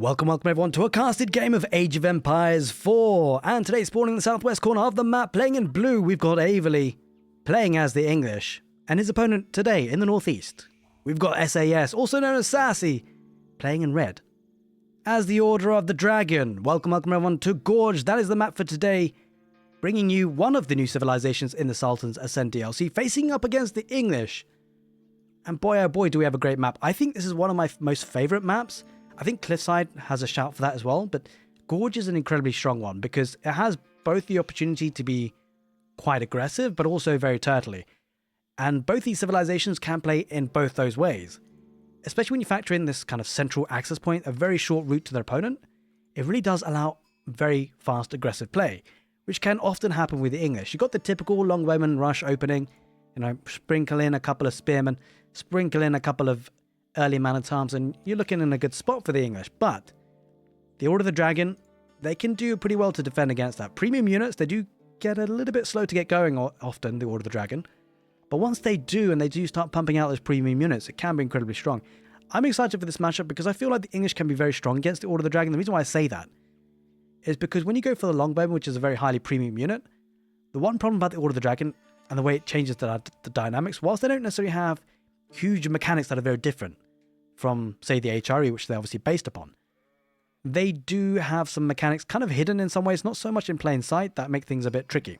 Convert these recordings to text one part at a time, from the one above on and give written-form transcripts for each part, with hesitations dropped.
Welcome everyone to a casted game of Age of Empires 4, and today spawning in the southwest corner of the map, playing in blue, we've got Averley, playing as the English, and his opponent today in the northeast, we've got SAS, also known as Sassy, playing in red. As the Order of the Dragon, welcome everyone to Gorge, that is the map for today, bringing you one of the new civilizations in the Sultan's Ascent DLC, facing up against the English. And boy oh boy do we have a great map. I think this is one of my most favourite maps. I think Cliffside has a shout for that as well, but Gorge is an incredibly strong one because it has both the opportunity to be quite aggressive, but also very turtly. And both these civilizations can play in both those ways. Especially when you factor in this kind of central access point, a very short route to their opponent, it really does allow very fast aggressive play, which can often happen with the English. You've got the typical longbowman rush opening, sprinkle in a couple of spearmen, sprinkle in a couple of early man-at-arms, and you're looking in a good spot for the English. But the Order of the Dragon, they can do pretty well to defend against that. Premium units, they do get a little bit slow to get going often, the Order of the Dragon. But once they do, and they do start pumping out those premium units, it can be incredibly strong. I'm excited for this matchup because I feel like the English can be very strong against the Order of the Dragon. The reason why I say that is because when you go for the longbowman, which is a very highly premium unit, the one problem about the Order of the Dragon and the way it changes the dynamics, whilst they don't necessarily have huge mechanics that are very different from, say, the HRE, which they're obviously based upon. They do have some mechanics kind of hidden in some ways, not so much in plain sight, that make things a bit tricky.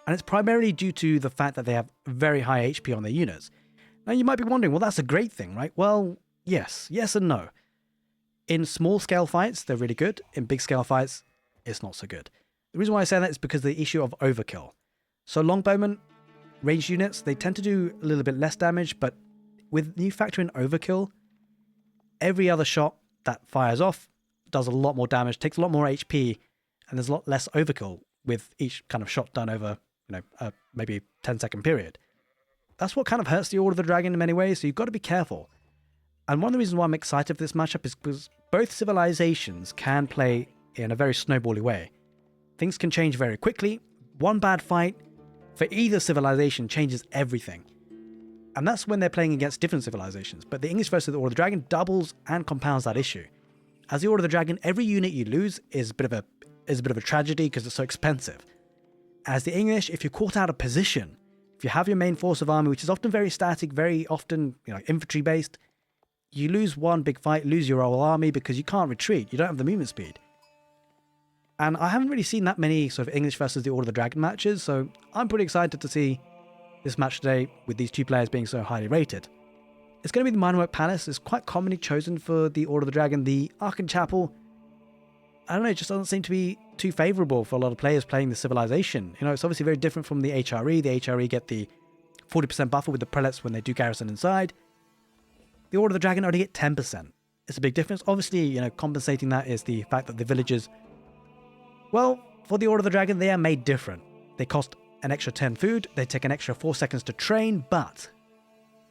And it's primarily due to the fact that they have very high HP on their units. Now you might be wondering, well, that's a great thing, right? Well, yes and no. In small scale fights, they're really good. In big scale fights, it's not so good. The reason why I say that is because of the issue of overkill. So longbowmen, ranged units, they tend to do a little bit less damage, but with you factor in overkill, every other shot that fires off does a lot more damage, takes a lot more HP, and there's a lot less overkill with each kind of shot done over, maybe 10-second period. That's what kind of hurts the Order of the Dragon in many ways, so you've got to be careful. And one of the reasons why I'm excited for this matchup is because both civilizations can play in a very snowbally way. Things can change very quickly. One bad fight for either civilization changes everything. And that's when they're playing against different civilizations. But the English versus the Order of the Dragon doubles and compounds that issue. As the Order of the Dragon, every unit you lose is a bit of a tragedy because it's so expensive. As the English, if you're caught out of position, if you have your main force of army, which is often very static, very often infantry based, you lose one big fight, lose your whole army because you can't retreat. You don't have the movement speed. And I haven't really seen that many sort of English versus the Order of the Dragon matches, so I'm pretty excited to see this match today with these two players being so highly rated. It's going to be the Minework Palace. It's quite commonly chosen for the Order of the Dragon. The Arkan Chapel, I don't know, it just doesn't seem to be too favourable for a lot of players playing the civilization. It's obviously very different from the HRE. The HRE get the 40% buffer with the prelates when they do garrison inside. The Order of the Dragon only get 10%. It's a big difference. Obviously, compensating that is the fact that the villagers, well, for the Order of the Dragon, they are made different. They cost an extra 10 food, they take an extra 4 seconds to train, but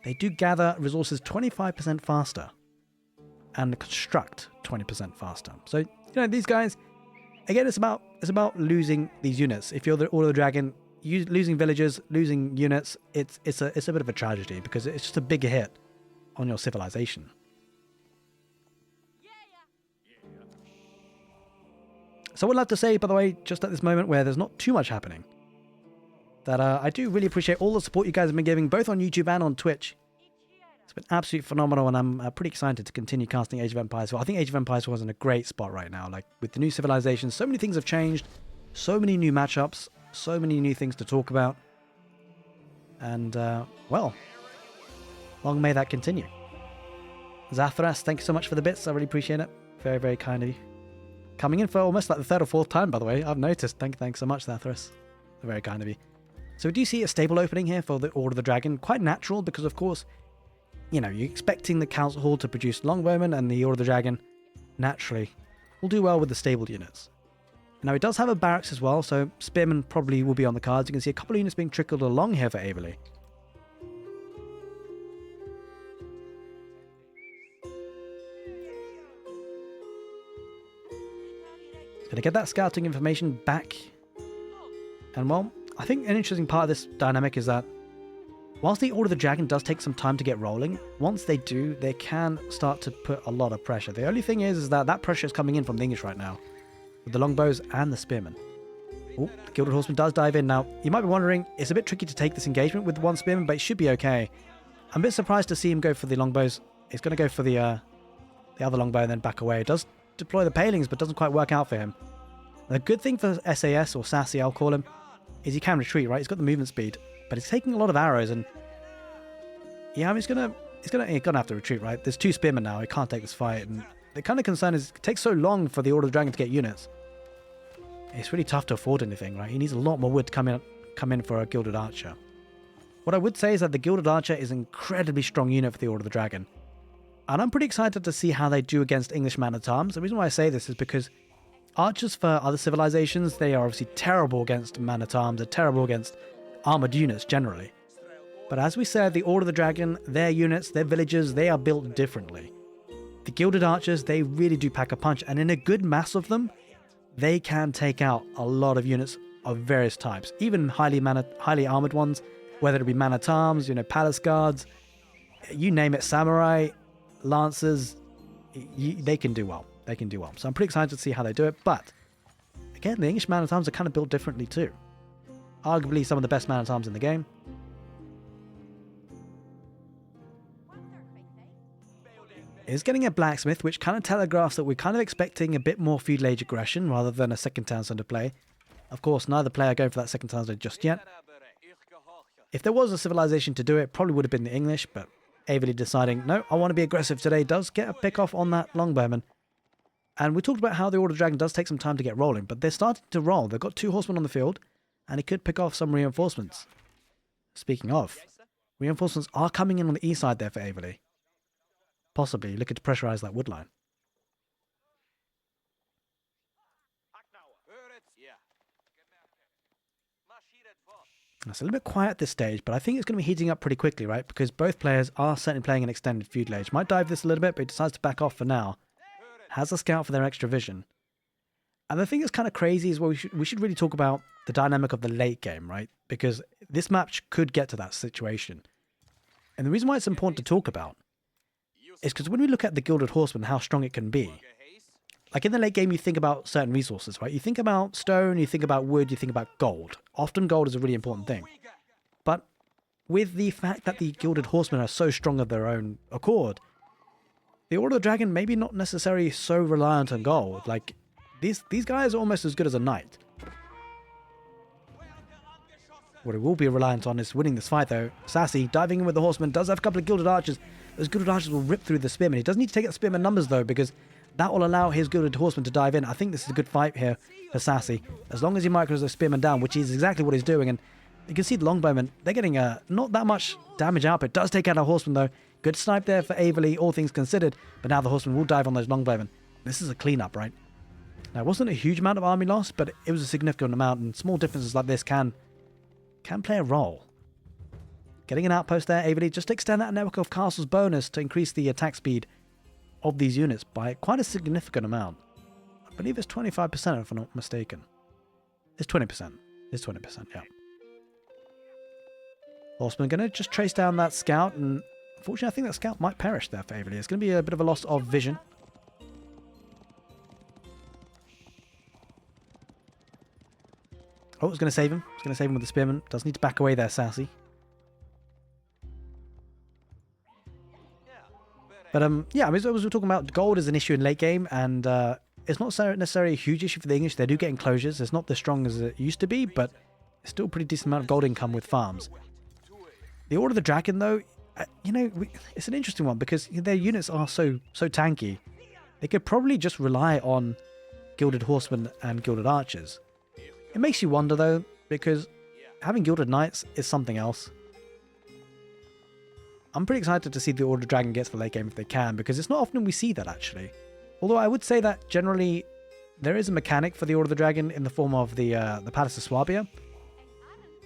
they do gather resources 25% faster and construct 20% faster. So, these guys, again, it's about losing these units. If you're the Order of the Dragon, losing villagers, losing units, it's a bit of a tragedy because it's just a bigger hit on your civilization. So I would like to say, by the way, just at this moment where there's not too much happening, that I do really appreciate all the support you guys have been giving, both on YouTube and on Twitch. It's been absolutely phenomenal, and I'm pretty excited to continue casting Age of Empires 4. I think Age of Empires 4 is in a great spot right now. Like, with the new civilization, so many things have changed, so many new matchups, so many new things to talk about. And, well, long may that continue. Zathras, thank you so much for the bits. I really appreciate it. Very, very kind of you. Coming in for almost like the third or fourth time, by the way. I've noticed. Thanks so much, Zathras. Very kind of you. So we do see a stable opening here for the Order of the Dragon. Quite natural because, of course, you're expecting the Council Hall to produce longbowmen, and the Order of the Dragon, naturally, will do well with the stable units. Now, it does have a barracks as well, so spearmen probably will be on the cards. You can see a couple of units being trickled along here for Averley. Going to get that scouting information back. And, well, I think an interesting part of this dynamic is that Whilst the Order of the Dragon does take some time to get rolling, once they do, they can start to put a lot of pressure. The only thing is that that pressure is coming in from the English right now, with the longbows and the spearmen. Oh, the Gilded Horseman does dive in. Now, you might be wondering, it's a bit tricky to take this engagement with one spearman, but it should be okay. I'm a bit surprised to see him go for the longbows. He's going to go for the other longbow and then back away. It does deploy the palings, but doesn't quite work out for him. The good thing for SAS, or Sassy, I'll call him, is he can retreat, right? He's got the movement speed, but he's taking a lot of arrows, and yeah, I mean, he's gonna have to retreat, right? There's 2 spearmen now. He can't take this fight, and the kind of concern is it takes so long for the Order of the Dragon to get units. It's really tough to afford anything, right? He needs a lot more wood to come in for a Gilded Archer. What I would say is that the Gilded Archer is an incredibly strong unit for the Order of the Dragon. And I'm pretty excited to see how they do against English man-at-arms. The reason why I say this is because archers for other civilizations, they are obviously terrible against man-at-arms. They're terrible against armored units generally. But as we said, the Order of the Dragon, their units, their villages, they are built differently. The Gilded Archers, they really do pack a punch. And in a good mass of them, they can take out a lot of units of various types. Even highly armored ones, whether it be man-at-arms, palace guards, you name it, samurai, lancers, they can do well. They can do well. So I'm pretty excited to see how they do it. But again, the English man-at-arms are kind of built differently too. Arguably some of the best man-at-arms in the game. Is getting a blacksmith, which kind of telegraphs that we're kind of expecting a bit more feudal age aggression rather than a second townsend to play. Of course, neither player going for that second townsend just yet. If there was a civilization to do it, probably would have been the English, but Averley deciding, no, I want to be aggressive today, does get a pick off on that longbowman. And we talked about how the Order of the Dragon does take some time to get rolling, but they're starting to roll. They've got 2 horsemen on the field, and he could pick off some reinforcements. Speaking of, reinforcements are coming in on the east side there for Averley. Possibly looking to pressurize that wood line. It's a little bit quiet at this stage, but I think it's going to be heating up pretty quickly, right? Because both players are certainly playing an extended feudal age. Might dive this a little bit, but he decides to back off for now. Has a scout for their extra vision. And the thing that's kind of crazy is, well, we should really talk about the dynamic of the late game, right? Because this match could get to that situation. And the reason why it's important to talk about is because when we look at the Gilded Horseman, how strong it can be. Like in the late game, you think about certain resources, right? You think about stone, you think about wood, you think about gold. Often gold is a really important thing. But with the fact that the Gilded Horsemen are so strong of their own accord, the Order of the Dragon maybe not necessarily so reliant on gold. Like, these guys are almost as good as a knight. What it will be reliant on is winning this fight, though. Sassy, diving in with the horseman, does have a couple of Gilded Archers. Those Gilded Archers will rip through the spearmen. He does need to take out the spearmen numbers, though, because that will allow his Gilded Horseman to dive in. I think this is a good fight here for Sassy. As long as he micros the spearmen down, which is exactly what he's doing. And you can see the longbowmen, they're getting not that much damage output. Does take out a horseman, though. Good snipe there for Averley, all things considered. But now the horseman will dive on those longbowmen. This is a cleanup, right? Now, it wasn't a huge amount of army loss, but it was a significant amount. And small differences like this can play a role. Getting an outpost there, Averley, just to extend that network of castles bonus to increase the attack speed of these units by quite a significant amount. I believe it's 25% if I'm not mistaken. It's 20%. It's 20%, yeah. Horseman going to just trace down that scout, and unfortunately I think that scout might perish there for Averley. It's going to be a bit of a loss of vision. Oh, it's going to save him. It's going to save him with the spearman. Does need to back away there, Sassy. But yeah, I mean, as we were talking about, gold is an issue in late game, and it's not necessarily a huge issue for the English. They do get enclosures. It's not as strong as it used to be, but it's still a pretty decent amount of gold income with farms. The Order of the Dragon, though, it's an interesting one because their units are so tanky. They could probably just rely on Gilded Horsemen and Gilded Archers. It makes you wonder, though, because having Gilded Knights is something else. I'm pretty excited to see the Order of Dragon gets for late game if they can, because it's not often we see that, actually. Although I would say that generally there is a mechanic for the Order of the Dragon in the form of the Palace of Swabia.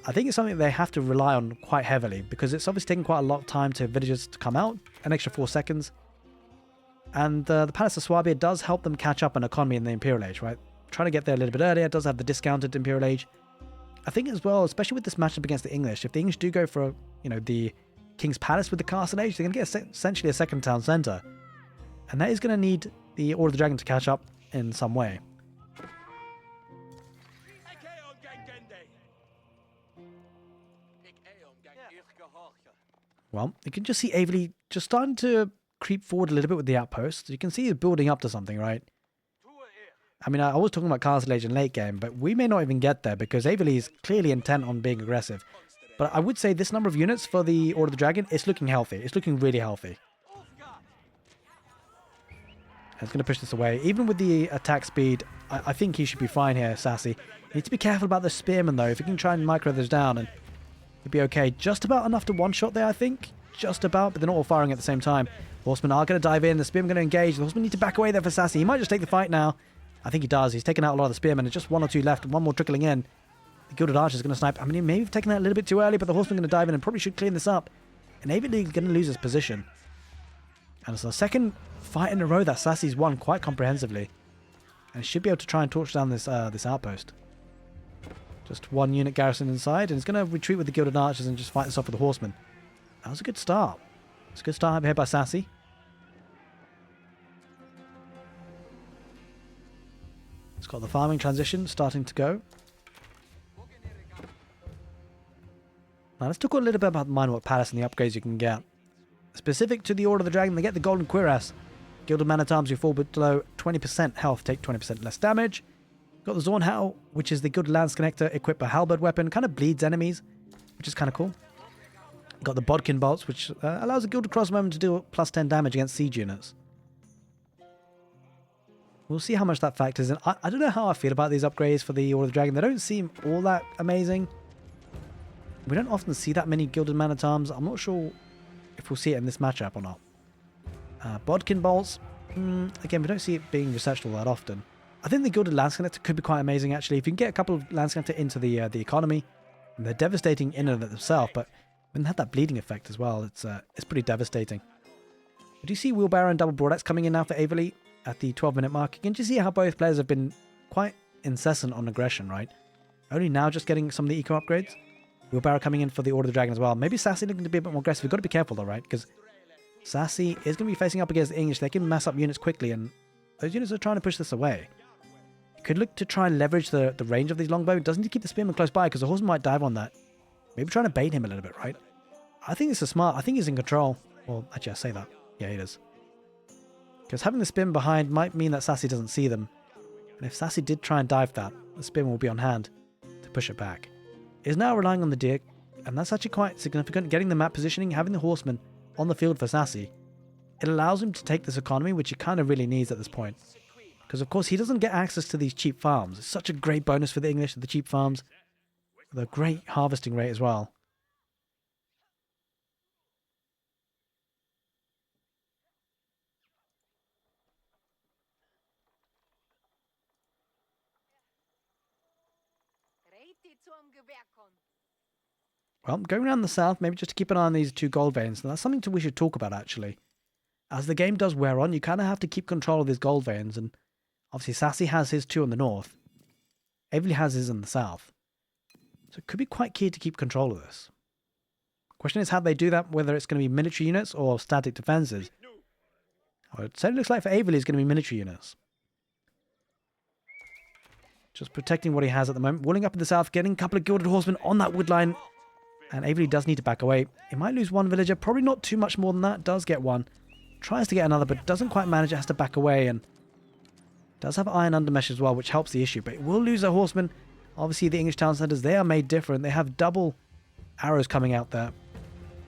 I think it's something they have to rely on quite heavily, because it's obviously taking quite a lot of time to villagers to come out, an extra 4 seconds. And the Palace of Swabia does help them catch up on economy in the Imperial Age, right? Trying to get there a little bit earlier, it does have the discounted Imperial Age. I think as well, especially with this matchup against the English, if the English do go for, the King's Palace with the Castle Age, they're going to get essentially a second town centre. And that is going to need the Order of the Dragon to catch up in some way. Well, you can just see Averley just starting to creep forward a little bit with the outposts. You can see he's building up to something, right? I mean, I was talking about Castle Age in late game, but we may not even get there because Averley is clearly intent on being aggressive. But I would say this number of units for the Order of the Dragon is looking healthy. It's looking really healthy. It's going to push this away. Even with the attack speed, I think he should be fine here, Sassy. You need to be careful about the spearmen, though. If you can try and micro those down, and he'd be okay. Just about enough to one-shot there, I think. Just about, but they're not all firing at the same time. Horsemen are going to dive in. The spearmen are going to engage. The horsemen need to back away there for Sassy. He might just take the fight now. I think he does. He's taken out a lot of the spearmen. There's just one or two left, and one more trickling in. The Gilded Archer is going to snipe. I mean, he may have taken that a little bit too early, but the horsemen are going to dive in and probably should clean this up. And Averley is going to lose his position. And it's the second fight in a row that Sassy's won quite comprehensively. And should be able to try and torch down this this outpost. Just one unit garrison inside, and it's going to retreat with the Gilded Archers and just fight this off with the horsemen. That was a good start. It's a good start here by Sassy. It's got the farming transition starting to go. Now let's talk a little bit about the Minework Palace and the upgrades you can get. Specific to the Order of the Dragon, they get the Golden Cuirass. Gilded Man-at-Arms who fall below 20% health take 20% less damage. Got the Zornhau, which is the Gilded Lance Connector equipped a halberd weapon. Kind of bleeds enemies, which is kind of cool. Got the Bodkin Bolts, which allows the Gilded Crossbowman to do plus 10 damage against siege units. We'll see how much that factors in. I don't know how I feel about these upgrades for the Order of the Dragon. They don't seem all that amazing. We don't often see that many Gilded Man-at-Arms. I'm not sure if we'll see it in this matchup or not. Bodkin Bolts, again, we don't see it being researched all that often. I think the Gilded Lance Connector could be quite amazing, actually. If you can get a couple of Lance Connector into the economy, and they're devastating in and of themselves, but when they have that bleeding effect as well, it's pretty devastating. But do you see Wheelbarrow and Double Broadaxe coming in now for Averley at the 12-minute mark? Again, do you see how both players have been quite incessant on aggression, right? Only now just getting some of the eco upgrades. Wheelbarrow coming in for the Order of the Dragon as well. Maybe Sassy looking to be a bit more aggressive. We've got to be careful though, right? Because Sassy is going to be facing up against the English. They can mess up units quickly, and those units are trying to push this away. You could look to try and leverage the range of these longbow. It doesn't need to keep the spearman close by because the horseman might dive on that. Maybe trying to bait him a little bit, right? I think this is smart. I think he's in control. Well, actually, I say that. Yeah, he is. Because having the spearman behind might mean that Sassy doesn't see them. And if Sassy did try and dive that, the spearman will be on hand to push it back. Is now relying on the deer, and that's actually quite significant. Getting the map positioning, having the horseman on the field for Sassy, it allows him to take this economy, which he kind of really needs at this point. Because of course he doesn't get access to these cheap farms. It's such a great bonus for the English, the cheap farms, with a great harvesting rate as well. Well, going around the south, maybe just to keep an eye on these two gold veins. Now, that's something we should talk about, actually. As the game does wear on, you kind of have to keep control of these gold veins, and obviously Sassy has his two on the north. Averley has his in the south. So it could be quite key to keep control of this. Question is how they do that, whether it's going to be military units or static defenses. Well, it certainly looks like for Averley it's going to be military units. Just protecting what he has at the moment. Walling up in the south, getting a couple of Gilded Horsemen on that wood line. And Averley does need to back away. He might lose one villager, probably not too much more than that. Does get one. Tries to get another, but doesn't quite manage it. Has to back away, and does have iron undermesh as well, which helps the issue. But it will lose a horseman. Obviously, the English town centers, they are made different. They have double arrows coming out there.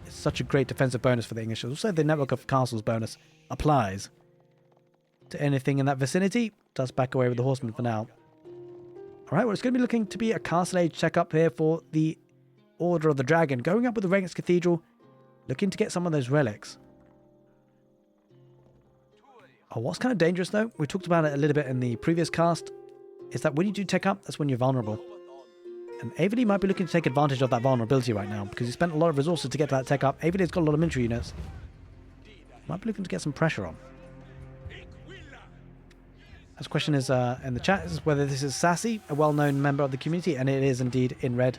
It's such a great defensive bonus for the English. Also, the network of castles bonus applies to anything in that vicinity. Does back away with the horseman for now. All right, well, it's going to be looking to be a Castle Age check-up here for the Order of the Dragon. Going up with the Regent's Cathedral, looking to get some of those relics. Oh, what's kind of dangerous, though, we talked about it a little bit in the previous cast, is that when you do tech up, that's when you're vulnerable. And Averley might be looking to take advantage of that vulnerability right now, because he spent a lot of resources to get to that tech up. Averley's got a lot of military units. Might be looking to get some pressure on. This question is in the chat is whether this is Sassy, a well-known member of the community, and it is indeed in red.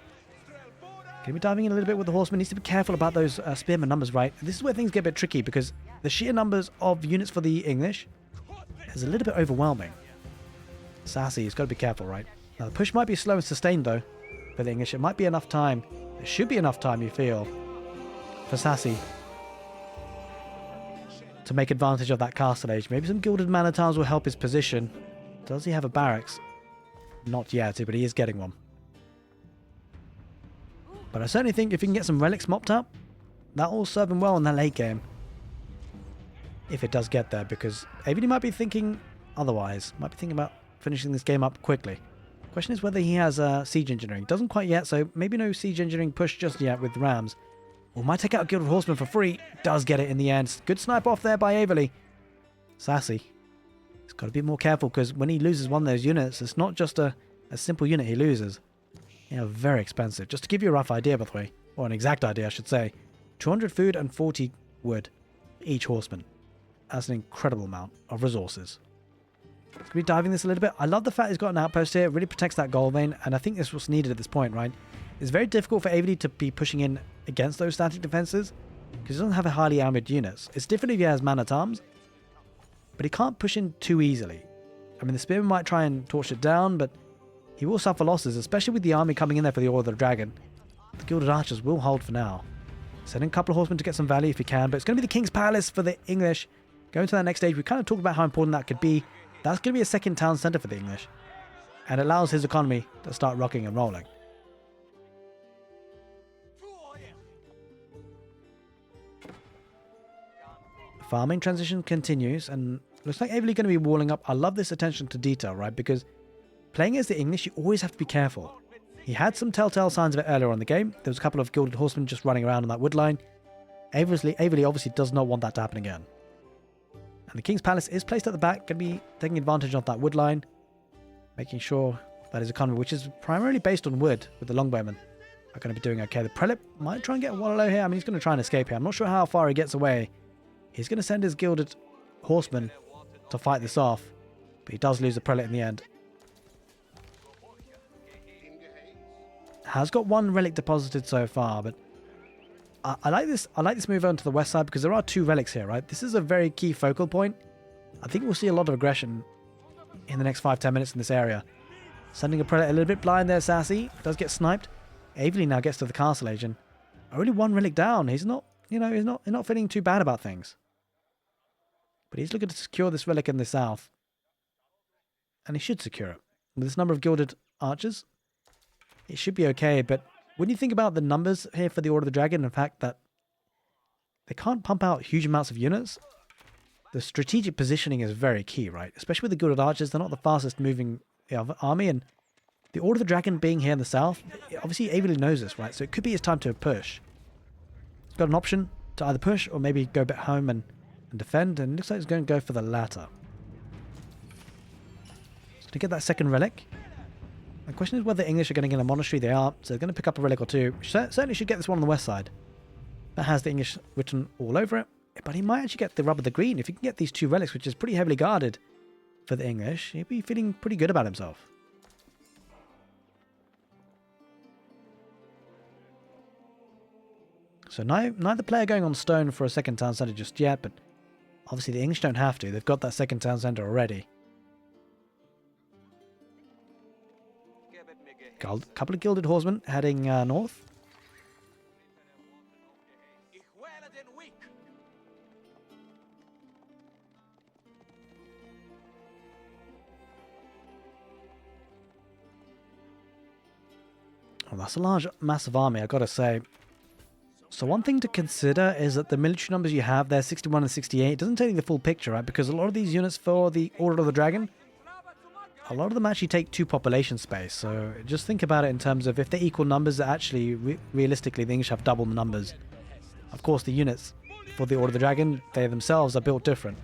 Going to be diving in a little bit with the horseman. Needs to be careful about those spearman numbers, right? This is where things get a bit tricky because the sheer numbers of units for the English is a little bit overwhelming. Sassy, he's got to be careful, right? Now the push might be slow and sustained though for the English. It might be enough time. There should be enough time, you feel, for Sassy to make advantage of that castle age. Maybe some gilded man at arms will help his position. Does he have a barracks? Not yet, but he is getting one. But I certainly think if he can get some relics mopped up, that will serve him well in that late game. If it does get there, because AVD might be thinking otherwise. Might be thinking about finishing this game up quickly. Question is whether he has siege engineering. Doesn't quite yet, so maybe no siege engineering push just yet with Rams. Or might take out a Gilded Horseman for free. Does get it in the end. Good snipe off there by Averley. Sassy. He's got to be more careful because when he loses one of those units, it's not just a simple unit he loses. Yeah, very expensive. Just to give you a rough idea, by the way. Or an exact idea, I should say. 200 food and 40 wood each horseman. That's an incredible amount of resources. Let's be diving this a little bit. I love the fact he's got an outpost here. It really protects that gold vein. And I think this was needed at this point, right? It's very difficult for AVD to be pushing in against those static defenses because he doesn't have a highly armored units. It's different if he has man-at-arms, but he can't push in too easily. I mean, the spearman might try and torch it down, but he will suffer losses, especially with the army coming in there for the Order of the Dragon. The Gilded Archers will hold for now. Sending a couple of horsemen to get some value if he can, but it's going to be the King's Palace for the English. Going to that next stage, we kind of talked about how important that could be. That's going to be a second town centre for the English, and it allows his economy to start rocking and rolling. Farming transition continues, and looks like Averley going to be walling up. I love this attention to detail, right? Because playing as the English, you always have to be careful. He had some telltale signs of it earlier on in the game. There was a couple of Gilded Horsemen just running around on that wood line. Averley obviously does not want that to happen again. And the King's Palace is placed at the back, going to be taking advantage of that wood line, making sure that his economy, which is primarily based on wood with the longbowmen, are going to be doing okay. The Prelate might try and get Wallow here. I mean, he's going to try and escape here. I'm not sure how far he gets away. He's going to send his Gilded Horsemen to fight this off, but he does lose the Prelate in the end. Has got one relic deposited so far, but I like this. I like this move on to the west side because there are two relics here, right? This is a very key focal point. I think we'll see a lot of aggression in the next 5-10 minutes in this area. Sending a Prelate a little bit blind there, Sassy. Does get sniped. Averley now gets to the castle age and only one relic down. He's not, you know, he's not feeling too bad about things. But he's looking to secure this relic in the south. And he should secure it. With this number of Gilded Archers, it should be okay. But when you think about the numbers here for the Order of the Dragon, and the fact that they can't pump out huge amounts of units, the strategic positioning is very key, right? Especially with the Gilded Archers, they're not the fastest moving army. And the Order of the Dragon being here in the south, obviously Averley knows this, right? So it could be his time to push. He's got an option to either push or maybe go back home and defend, and it looks like he's going to go for the latter. So to get that second relic, the question is whether the English are going to get a monastery. They are, so they're going to pick up a relic or two. Certainly should get this one on the west side. That has the English written all over it, but he might actually get the rub of the green. If he can get these two relics, which is pretty heavily guarded for the English, he'll be feeling pretty good about himself. So neither player going on stone for a second town centre just yet, but obviously the English don't have to. They've got that second town centre already. A couple of Gilded Horsemen heading north. Well, that's a large, massive army, I've got to say. So one thing to consider is that the military numbers you have there, 61 and 68, doesn't tell you the full picture, right? Because a lot of these units for the Order of the Dragon, a lot of them actually take 2 population space. So just think about it in terms of if they're equal numbers, actually, realistically, the English have double the numbers. Of course, the units for the Order of the Dragon, they themselves are built different.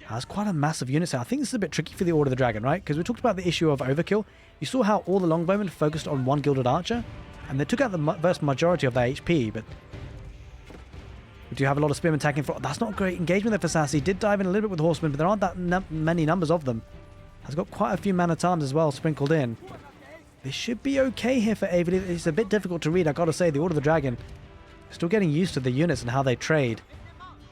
That's quite a massive unit. So I think this is a bit tricky for the Order of the Dragon, right? Because we talked about the issue of overkill. You saw how all the longbowmen focused on one Gilded Archer, and they took out the vast majority of their HP, but we do have a lot of spearmen attacking. That's not a great engagement there for Sassy. Did dive in a little bit with horsemen, but there aren't that many numbers of them. Has got quite a few man-at-arms as well sprinkled in. This should be okay here for Avery. It's a bit difficult to read, I gotta say. The Order of the Dragon, still getting used to the units and how they trade.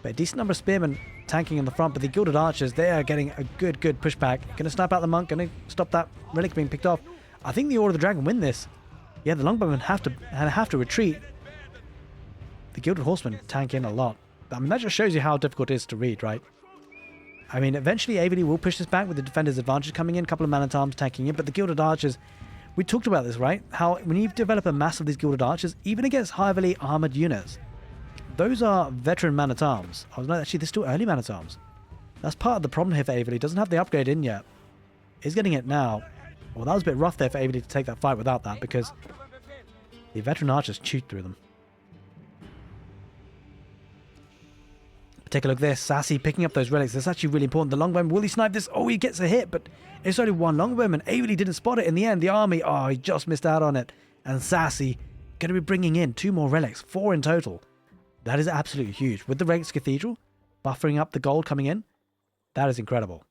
But a decent number of spearmen tanking in the front, but the Gilded Archers, they are getting a good pushback. Gonna snipe out the monk, gonna stop that relic being picked off. I think the Order of the Dragon win this. Yeah, the longbowmen have to retreat. The Gilded Horsemen tank in a lot. I mean, that just shows you how difficult it is to read, right? I mean, eventually Avery will push this back with the defender's advantage coming in, a couple of man-at-arms tanking in, but the Gilded Archers, we talked about this, right? How when you develop a mass of these Gilded Archers, even against heavily armored units, those are veteran man-at-arms. Oh, no, actually, they're still early man-at-arms. That's part of the problem here for Avery. He doesn't have the upgrade in yet. He's getting it now. Well, that was a bit rough there for Avery to take that fight without that, because the veteran archers chewed through them. Take a look there. Sassy picking up those relics. That's actually really important. The longbowman, will he snipe this? Oh, he gets a hit, but it's only one longbowman. Avery didn't spot it in the end. The army, oh, he just missed out on it. And Sassy going to be bringing in 2 more relics, 4 in total. That is absolutely huge. With the Relics Cathedral buffering up the gold coming in, that is incredible.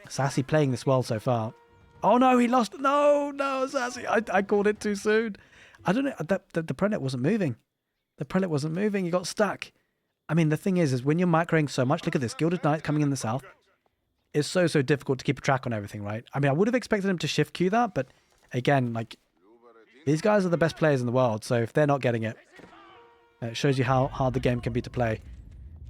Sassy playing this well so far. Oh no, he lost. No, Sassy. I called it too soon. I don't know. The prelate wasn't moving. The prelate wasn't moving. He got stuck. I mean, the thing is when you're macroing so much, look at this. Gilded Knight coming in the south. It's so difficult to keep a track on everything, right? I mean, I would have expected him to shift queue that, but again, like, these guys are the best players in the world, so if they're not getting it, it shows you how hard the game can be to play.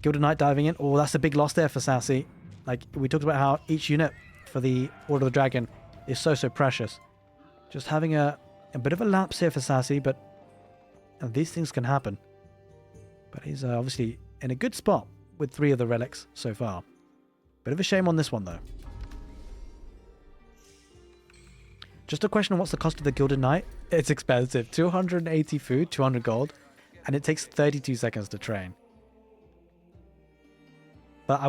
Gilded Knight diving in. Oh, that's a big loss there for Sassy. Like, we talked about how each unit for the Order of the Dragon is so precious. Just having a bit of a lapse here for Sassy, but these things can happen. But he's obviously in a good spot with 3 of the relics so far. Bit of a shame on this one, though. Just a question on what's the cost of the Gilded Knight. It's expensive. 280 food, 200 gold, and it takes 32 seconds to train. But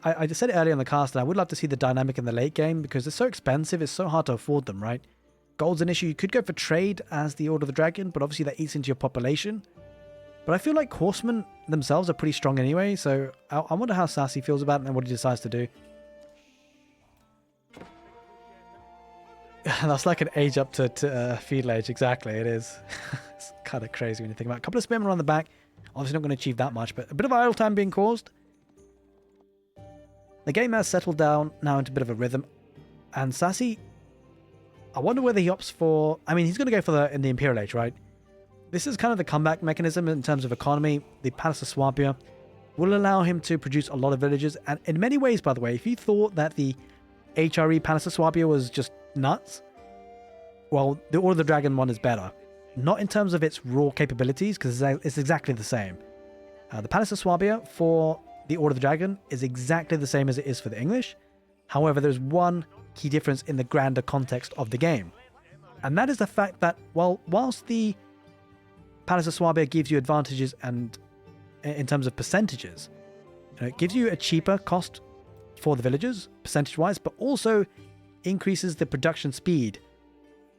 I just said it earlier in the cast, and I would love to see the dynamic in the late game because it's so expensive, it's so hard to afford them, right? Gold's an issue. You could go for trade as the Order of the Dragon, but obviously that eats into your population. But I feel like horsemen themselves are pretty strong anyway, so I wonder how Sassy feels about it and what he decides to do. That's like an age up to feudal age, exactly, it is. It's kind of crazy when you think about it. A couple of spearmen on the back, obviously not going to achieve that much, but a bit of idle time being caused. The game has settled down now into a bit of a rhythm, and Sassy, I wonder whether he opts for... I mean, he's going to go for in the Imperial age, right? This is kind of the comeback mechanism in terms of economy. The Palace of Swabia will allow him to produce a lot of villages, and in many ways, by the way, if you thought that the HRE Palace of Swabia was just nuts, well, the Order of the Dragon one is better. Not in terms of its raw capabilities, because it's exactly the same. The Palace of Swabia for the Order of the Dragon is exactly the same as it is for the English. However, there's one key difference in the grander context of the game. And that is the fact that whilst the Palace of Swabia gives you advantages and in terms of percentages, it gives you a cheaper cost for the villagers, percentage-wise, but also increases the production speed.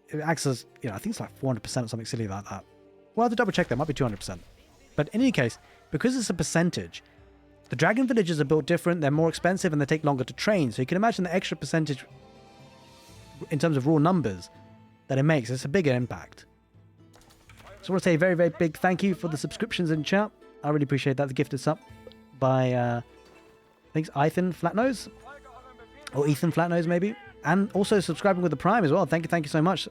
It acts as, I think it's like 400% or something silly like that. Well, I have to double check that. Might be 200%. But in any case, because it's a percentage, the dragon villages are built different, they're more expensive, and they take longer to train. So you can imagine the extra percentage in terms of raw numbers that it makes. It's a bigger impact. So I want to say a very, very big thank you for the subscriptions in chat. I really appreciate that. The gifted sub by, I think it's Ethan Flatnose. Or Ethan Flatnose, maybe. And also subscribing with the Prime as well. Thank you so much.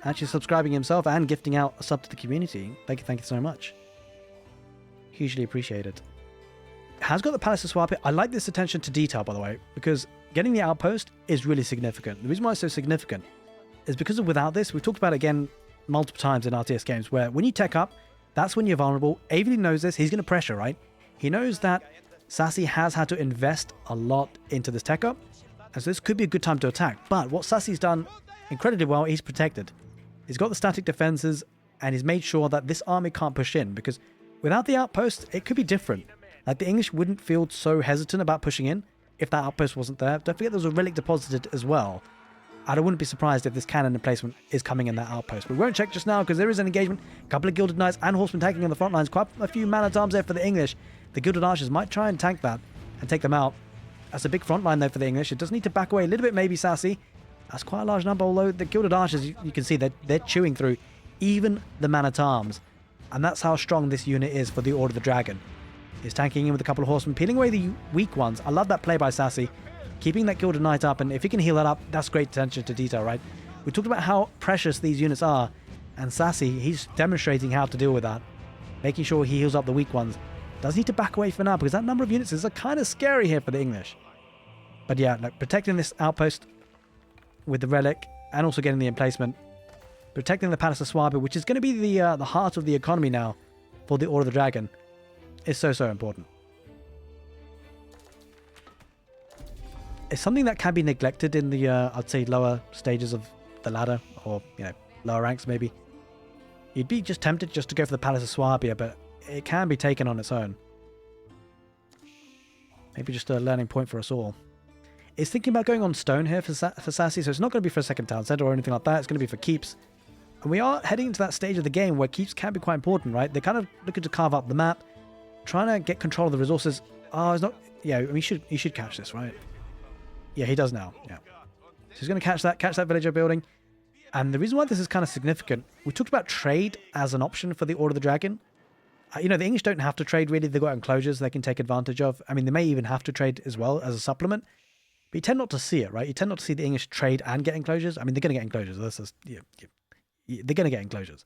Actually subscribing himself and gifting out a sub to the community. Thank you so much. Hugely appreciated. Has got the Palace of Swabia. I like this attention to detail, by the way, because getting the outpost is really significant. The reason why it's so significant is because without this, we've talked about it again multiple times in RTS games, where when you tech up, that's when you're vulnerable. Avery knows this. He's going to pressure, right? He knows that Sassy has had to invest a lot into this tech up, and so this could be a good time to attack. But what Sassy's done incredibly well, he's protected. He's got the static defenses, and he's made sure that this army can't push in, because without the outpost, it could be different. Like, the English wouldn't feel so hesitant about pushing in if that outpost wasn't there. Don't forget there's a relic deposited as well. And I wouldn't be surprised if this cannon emplacement is coming in that outpost. We won't check just now because there is an engagement. A couple of Gilded Knights and Horsemen tanking on the front lines. Quite a few man-at-arms there for the English. The Gilded Archers might try and tank that and take them out. That's a big front line, though, for the English. It does need to back away a little bit, maybe, Sassy. That's quite a large number, although the Gilded Archers, you can see, they're chewing through even the Man-at-Arms. And that's how strong this unit is for the Order of the Dragon. He's tanking in with a couple of horsemen, peeling away the weak ones. I love that play by Sassy. Keeping that Gilded Knight up, and if he can heal that up, that's great attention to detail, right? We talked about how precious these units are, and Sassy, he's demonstrating how to deal with that. Making sure he heals up the weak ones. Does need to back away for now, because that number of units is kind of scary here for the English. But yeah, look, protecting this outpost with the relic, and also getting the emplacement. Protecting the Palace of Swabia, which is going to be the heart of the economy now for the Order of the Dragon, is so important. It's something that can be neglected in the, I'd say, lower stages of the ladder, or, you know, lower ranks maybe. You'd be just tempted just to go for the Palace of Swabia, but it can be taken on its own. Maybe just a learning point for us all. It's thinking about going on stone here for Sassy, so it's not going to be for a second town centre or anything like that. It's going to be for keeps. And we are heading into that stage of the game where keeps can be quite important, right? They're kind of looking to carve up the map, trying to get control of the resources. Oh, it's not... Yeah, he should catch this, right? Yeah, he does now. Yeah. So he's going to catch that villager building. And the reason why this is kind of significant, we talked about trade as an option for the Order of the Dragon. You know, the English don't have to trade, really. They've got enclosures they can take advantage of. I mean, they may even have to trade as well as a supplement. But you tend not to see it, right? You tend not to see the English trade and get enclosures. I mean, they're going to get enclosures. They're going to get enclosures.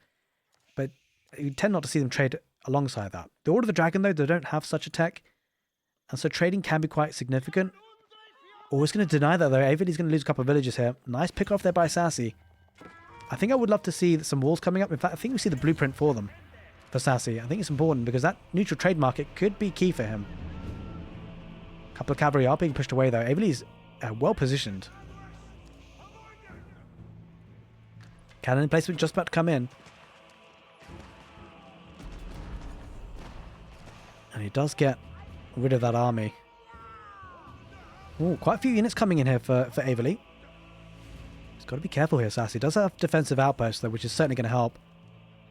But you tend not to see them trade alongside that. The Order of the Dragon, though, they don't have such a tech. And so trading can be quite significant. Always going to deny that, though. Avili's going to lose a couple of villages here. Nice pick off there by Sassy. I think I would love to see some walls coming up. In fact, I think we see the blueprint for them. For Sassy. I think it's important because that neutral trade market could be key for him. A couple of cavalry are being pushed away, though. Avili's well positioned. Cannon emplacement just about to come in. And he does get rid of that army. Ooh, quite a few units coming in here for Avili. He's got to be careful here, Sassy. He does have defensive outposts, though, which is certainly going to help.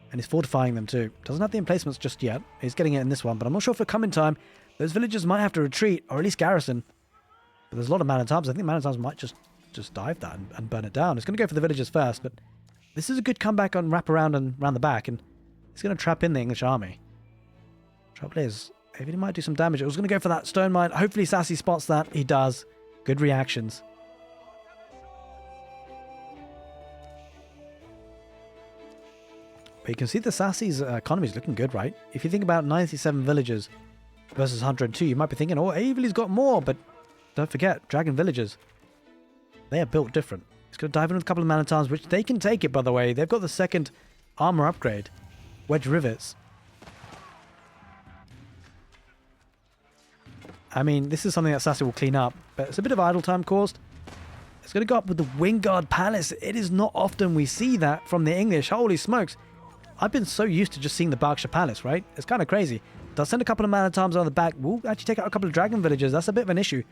And he's fortifying them, too. Doesn't have the emplacements just yet. He's getting it in this one, but I'm not sure if it'll come in time. Those villagers might have to retreat, or at least garrison. But there's a lot of Man-at-Arms. I think Man-at-Arms might just dive that and burn it down. It's going to go for the villagers first, but this is a good comeback on wrap around and round the back, and it's going to trap in the English army. Trouble is, Avili might do some damage. It was going to go for that stone mine. Hopefully Sassy spots that. He does. Good reactions. But you can see the Sassy's economy is looking good, right? If you think about 97 villagers versus 102, you might be thinking, oh, Avili's got more, but don't forget, dragon villagers. They are built different. He's going to dive in with a couple of Man-at-Arms, which they can take it, by the way. They've got the second armor upgrade. Wedge rivets. I mean, this is something that Sassy will clean up, but it's a bit of idle time caused. It's going to go up with the Wingard Palace. It is not often we see that from the English. Holy smokes. I've been so used to just seeing the Berkshire Palace, right? It's kind of crazy. Does send a couple of Man-at-Arms on the back. Will actually take out a couple of dragon villagers. That's a bit of an issue.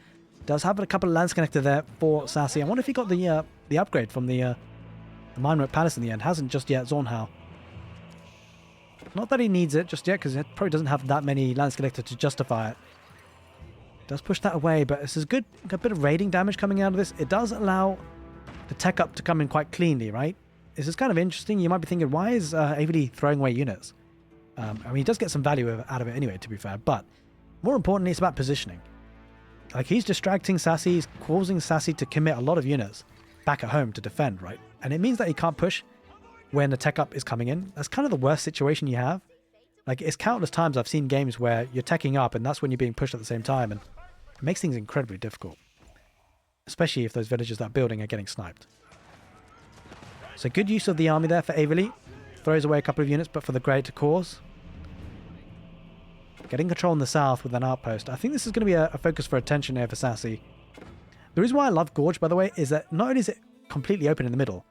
Does have a couple of lance connector there for Sassy. I wonder if he got the upgrade from the Minework Palace in the end. Hasn't just yet, Zornhau. Not that he needs it just yet, because it probably doesn't have that many lance connector to justify it. Does push that away, but this is good. A bit of raiding damage coming out of this. It does allow the tech up to come in quite cleanly, right? This is kind of interesting. You might be thinking, why is Avili throwing away units? I mean, he does get some value out of it anyway, to be fair. But more importantly, it's about positioning. Like, he's distracting Sassy. He's causing Sassy to commit a lot of units back at home to defend, right? And it means that he can't push when the tech up is coming in. That's kind of the worst situation you have. Like, it's countless times I've seen games where you're teching up and that's when you're being pushed at the same time. And it makes things incredibly difficult. Especially if those villagers that are building are getting sniped. So good use of the army there for Avili. Throws away a couple of units, but for the greater cause. Getting control in the south with an outpost. I think this is going to be a focus for attention here for Sassy. The reason why I love Gorge, by the way, is that not only is it completely open in the middle,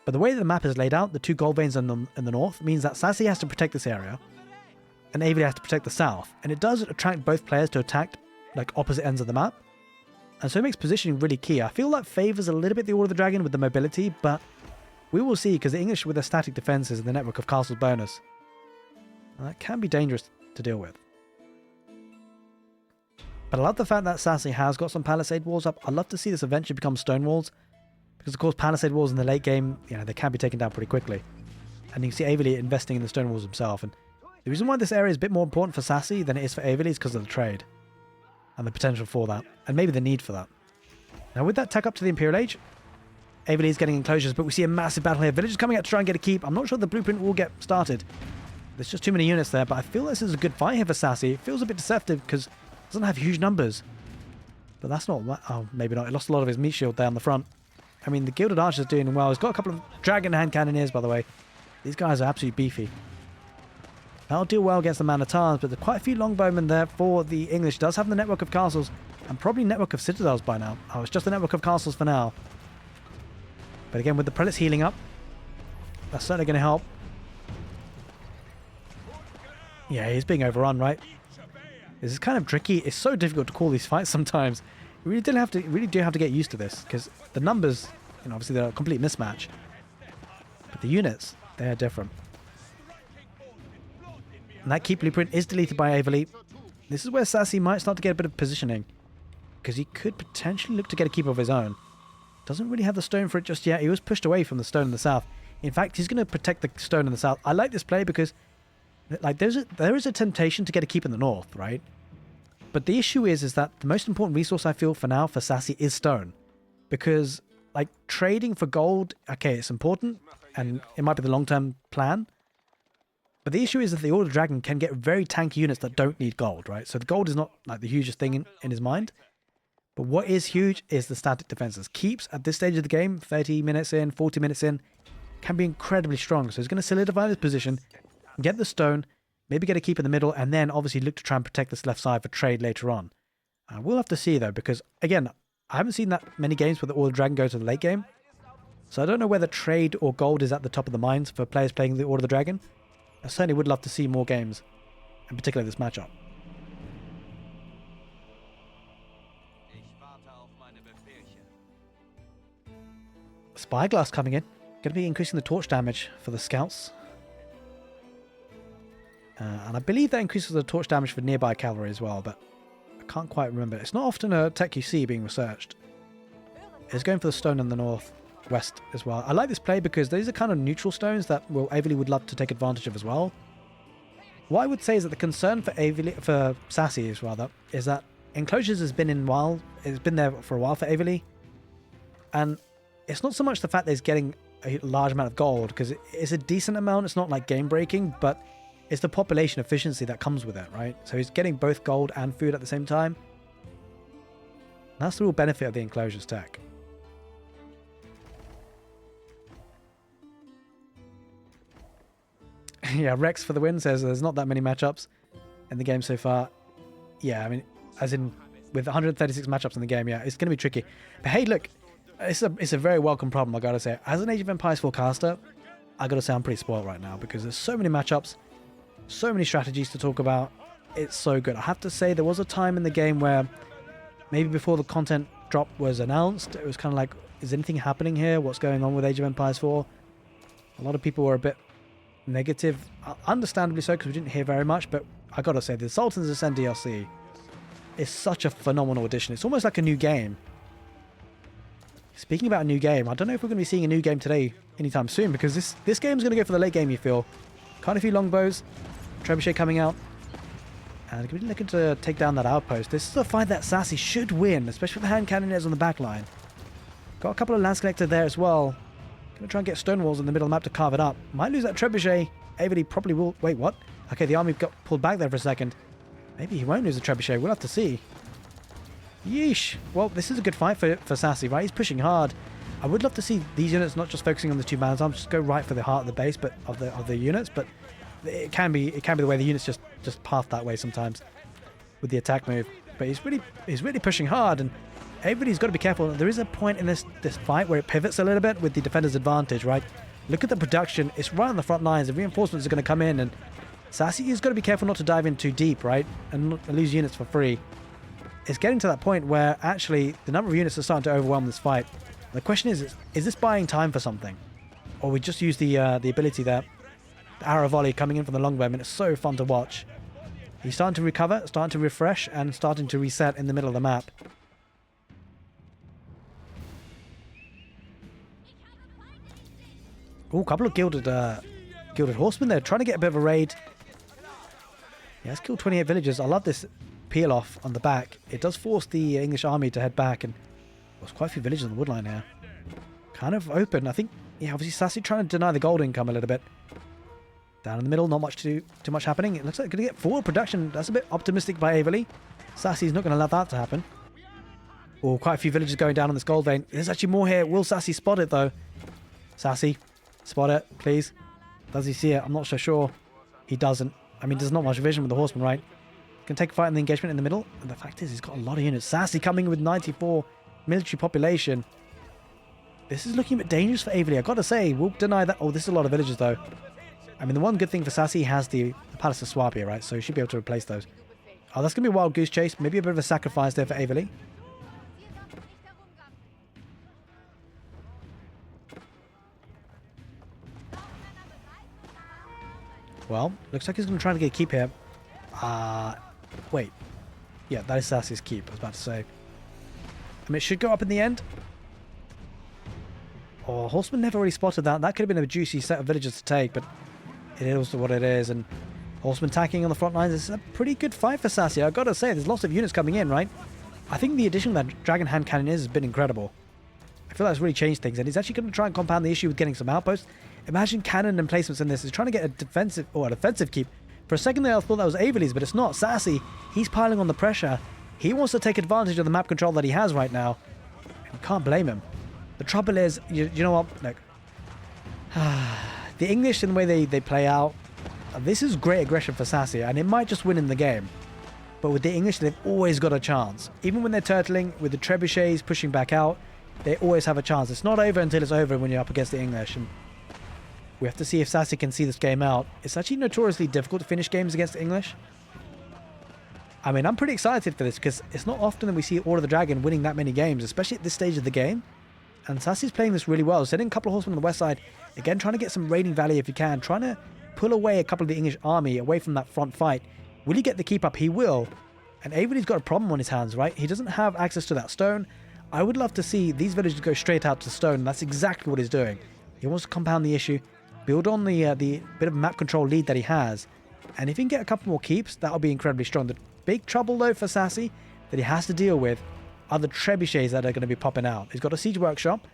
but the way that the map is laid out, the two gold veins in the north, means that Sassy has to protect this area, and Avili has to protect the south. And it does attract both players to attack like opposite ends of the map. And so it makes positioning really key. I feel that favours a little bit the Order of the Dragon with the mobility, but we will see, because the English with their static defences and the network of castles bonus, that can be dangerous to deal with. But I love the fact that Sassy has got some palisade walls up. I'd love to see this eventually become stone walls. Because, of course, palisade walls in the late game, you know, they can be taken down pretty quickly. And you can see Averley investing in the stone walls himself. And the reason why this area is a bit more important for Sassy than it is for Averley is because of the trade. And the potential for that. And maybe the need for that. Now, with that tech up to the Imperial Age, Averley is getting enclosures, but we see a massive battle here. Villagers coming out to try and get a keep. I'm not sure the blueprint will get started. There's just too many units there, but I feel this is a good fight here for Sassy. It feels a bit deceptive because it doesn't have huge numbers. But that's not... Oh, maybe not. It lost a lot of his meat shield there on the front. I mean, the Gilded Archer's doing well. He's got a couple of Dragon Hand Cannoneers, by the way. These guys are absolutely beefy. That'll do well against the Man-at-Arms, but there are quite a few Longbowmen there for the English. Does have the network of castles and probably network of citadels by now. Oh, it's just the network of castles for now. But again, with the prelates healing up, that's certainly going to help. Yeah, he's being overrun, right? This is kind of tricky. It's so difficult to call these fights sometimes. You really do have to get used to this because the numbers, you know, obviously they're a complete mismatch. But the units, they are different. And that keep blueprint is deleted by Averley. This is where Sassy might start to get a bit of positioning because he could potentially look to get a keep of his own. Doesn't really have the stone for it just yet. He was pushed away from the stone in the south. In fact, he's going to protect the stone in the south. I like this play because, like, there is a temptation to get a keep in the north, right? But the issue is that the most important resource I feel for now for Sassy is stone, because like trading for gold, okay, it's important and it might be the long-term plan. But the issue is that the Order Dragon can get very tanky units that don't need gold, right? So the gold is not like the hugest thing in his mind. But what is huge is the static defenses. Keeps at this stage of the game, 30 minutes in, 40 minutes in, can be incredibly strong. So he's going to solidify this position, get the stone, maybe get a keep in the middle, and then obviously look to try and protect this left side for trade later on. We'll have to see though, because again, I haven't seen that many games where the Order Dragon goes to the late game. So I don't know whether trade or gold is at the top of the minds for players playing the Order of the Dragon. I certainly would love to see more games, in particular this matchup. Spyglass coming in. Going to be increasing the torch damage for the scouts. And I believe that increases the torch damage for nearby cavalry as well, but I can't quite remember. It's not often a tech you see being researched. It's going for the stone in the northwest as well. I like this play because these are kind of neutral stones that Averley would love to take advantage of as well. What I would say is that the concern for Sassy is that enclosures has been it's been there for a while for Averley, and it's not so much the fact that he's getting a large amount of gold, because it's a decent amount. It's not like game breaking, but it's the population efficiency that comes with it, right? So he's getting both gold and food at the same time. That's the real benefit of the enclosures tech. Yeah, Rex for the win says there's not that many matchups in the game so far. Yeah, I mean, as in with 136 matchups in the game, yeah, it's going to be tricky. But hey, look, it's a very welcome problem, I gotta say. As an Age of Empires 4 caster, I gotta say I'm pretty spoiled right now because there's so many matchups, so many strategies to talk about. It's so good. I have to say there was a time in the game where maybe before the content drop was announced, it was kind of like, is anything happening here? What's going on with Age of Empires 4? A lot of people were a bit negative, understandably so, because we didn't hear very much, but I gotta say the Sultan's Ascend DLC is such a phenomenal addition. It's almost like a new game. Speaking about a new game, I don't know if we're going to be seeing a new game today anytime soon, because this game's going to go for the late game, you feel. Quite a few longbows, trebuchet coming out, and going to be looking to take down that outpost. This is a fight that Sassy should win, especially with the hand cannoneers on the back line. Got a couple of lance connector there as well. Going to try and get stone walls in the middle of the map to carve it up. Might lose that trebuchet. Averley probably will. Wait, what? Okay, the army got pulled back there for a second. Maybe he won't lose the trebuchet. We'll have to see. Yeesh. Well, this is a good fight for Sassy, right? He's pushing hard. I would love to see these units not just focusing on the two man-arms, just go right for the heart of the base, but of the units. But it can be the way the units just path that way sometimes with the attack move. But he's really pushing hard, and everybody's got to be careful. There is a point in this fight where it pivots a little bit with the defender's advantage, right? Look at the production. It's right on the front lines. The reinforcements are going to come in, and Sassy has got to be careful not to dive in too deep, right? And not lose units for free. It's getting to that point where actually the number of units are starting to overwhelm this fight. The question is this buying time for something? Or we just use the ability there. The arrow volley coming in from the longbow, and it's so fun to watch. He's starting to recover, starting to refresh, and starting to reset in the middle of the map. Oh, a couple of gilded horsemen there, trying to get a bit of a raid. Yeah, let's kill 28 villagers. I love this peel off on the back. It does force the English army to head back, and there's quite a few villages on the woodline here. Kind of open. I think, yeah, obviously Sassy trying to deny the gold income a little bit. Down in the middle, not much too much happening. It looks like going to get forward production. That's a bit optimistic by Averley. Sassy's not going to allow that to happen. Oh, quite a few villagers going down on this gold vein. There's actually more here. Will Sassy spot it, though? Sassy, spot it, please. Does he see it? I'm not so sure. He doesn't. I mean, there's not much vision with the horseman, right? Can take a fight in the engagement in the middle. And the fact is, he's got a lot of units. Sassy coming with 94 military population. This is looking a bit dangerous for Averley. I've got to say, we'll deny that. Oh, this is a lot of villagers, though. I mean, the one good thing for Sassy, he has the Palace of Swabia, right? So he should be able to replace those. Oh, that's going to be a wild goose chase. Maybe a bit of a sacrifice there for Averley. Well, looks like he's going to try to get a keep here. Wait. Yeah, that is Sassy's keep, I was about to say. I mean, it should go up in the end. Oh, Horseman never really spotted that. That could have been a juicy set of villagers to take, but it is what it is. And Horseman attacking on the front lines. This is a pretty good fight for Sassy. I've got to say, there's lots of units coming in, right? I think the addition of that Dragon Hand Cannon has been incredible. I feel that's really changed things, and he's actually going to try and compound the issue with getting some outposts. Imagine cannon emplacements in this. He's trying to get a defensive or a defensive keep. For a second there, I thought that was Averley's, but it's not. Sassy, he's piling on the pressure. He wants to take advantage of the map control that he has right now. And can't blame him. The trouble is, you know what? Look, the English and the way they play out, this is great aggression for Sassy, and it might just win in the game. But with the English, they've always got a chance. Even when they're turtling, with the trebuchets pushing back out, they always have a chance. It's not over until it's over when you're up against the English. And we have to see if Sassy can see this game out. It's actually notoriously difficult to finish games against the English. I mean, I'm pretty excited for this because it's not often that we see Order of the Dragon winning that many games, especially at this stage of the game. And Sassy's playing this really well. Sending a couple of horsemen on the west side. Again, trying to get some raiding value if you can. Trying to pull away a couple of the English army away from that front fight. Will he get the keep up? He will. And Averley's got a problem on his hands, right? He doesn't have access to that stone. I would love to see these villagers go straight out to stone. And that's exactly what he's doing. He wants to compound the issue. Build on the bit of map control lead that he has. And if he can get a couple more keeps, that'll be incredibly strong. The big trouble, though, for Sassy that he has to deal with are the trebuchets that are going to be popping out. He's got a siege workshop.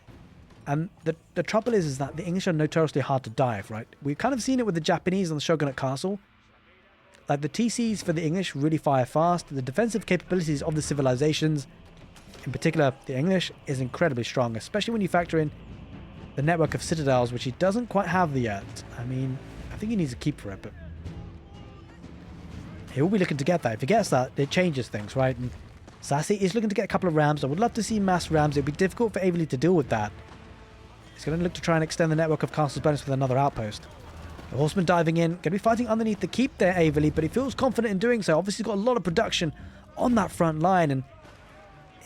And the trouble is that the English are notoriously hard to dive, right? We've kind of seen it with the Japanese on the Shogunate Castle. Like, the TCs for the English really fire fast. The defensive capabilities of the civilizations, in particular the English, is incredibly strong, especially when you factor in the network of citadels, which he doesn't quite have yet. I mean, I think he needs a keep for it, but he will be looking to get that. If he gets that, it changes things, right? And Sassy is looking to get a couple of rams. I would love to see mass rams. It would be difficult for Averley to deal with that. He's going to look to try and extend the network of castles bonus with another outpost. The horseman diving in. Going to be fighting underneath the keep there, Averley, but he feels confident in doing so. Obviously, he's got a lot of production on that front line, and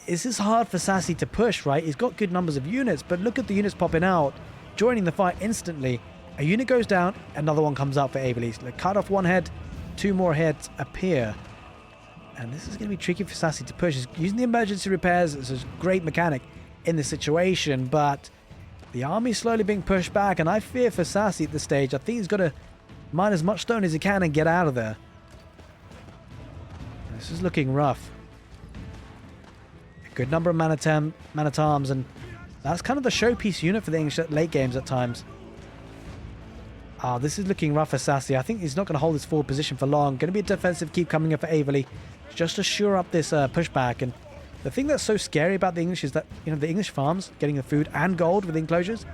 this is hard for Sassy to push, right? He's got good numbers of units, but look at the units popping out, joining the fight instantly. A unit goes down, another one comes up for Averley. So they cut off one head, two more heads appear. And this is going to be tricky for Sassy to push. He's using the emergency repairs. It's a great mechanic in this situation, but the army's slowly being pushed back, and I fear for Sassy at this stage. I think he's got to mine as much stone as he can and get out of there. This is looking rough. A good number of man-at-arms, and that's kind of the showpiece unit for the English at late games at times. This is looking rough for Sassy. I think he's not going to hold his forward position for long. Going to be a defensive keep coming up for Averley, just to shore up this pushback. And the thing that's so scary about the English is that, you know, the English farms, getting the food and gold with enclosures,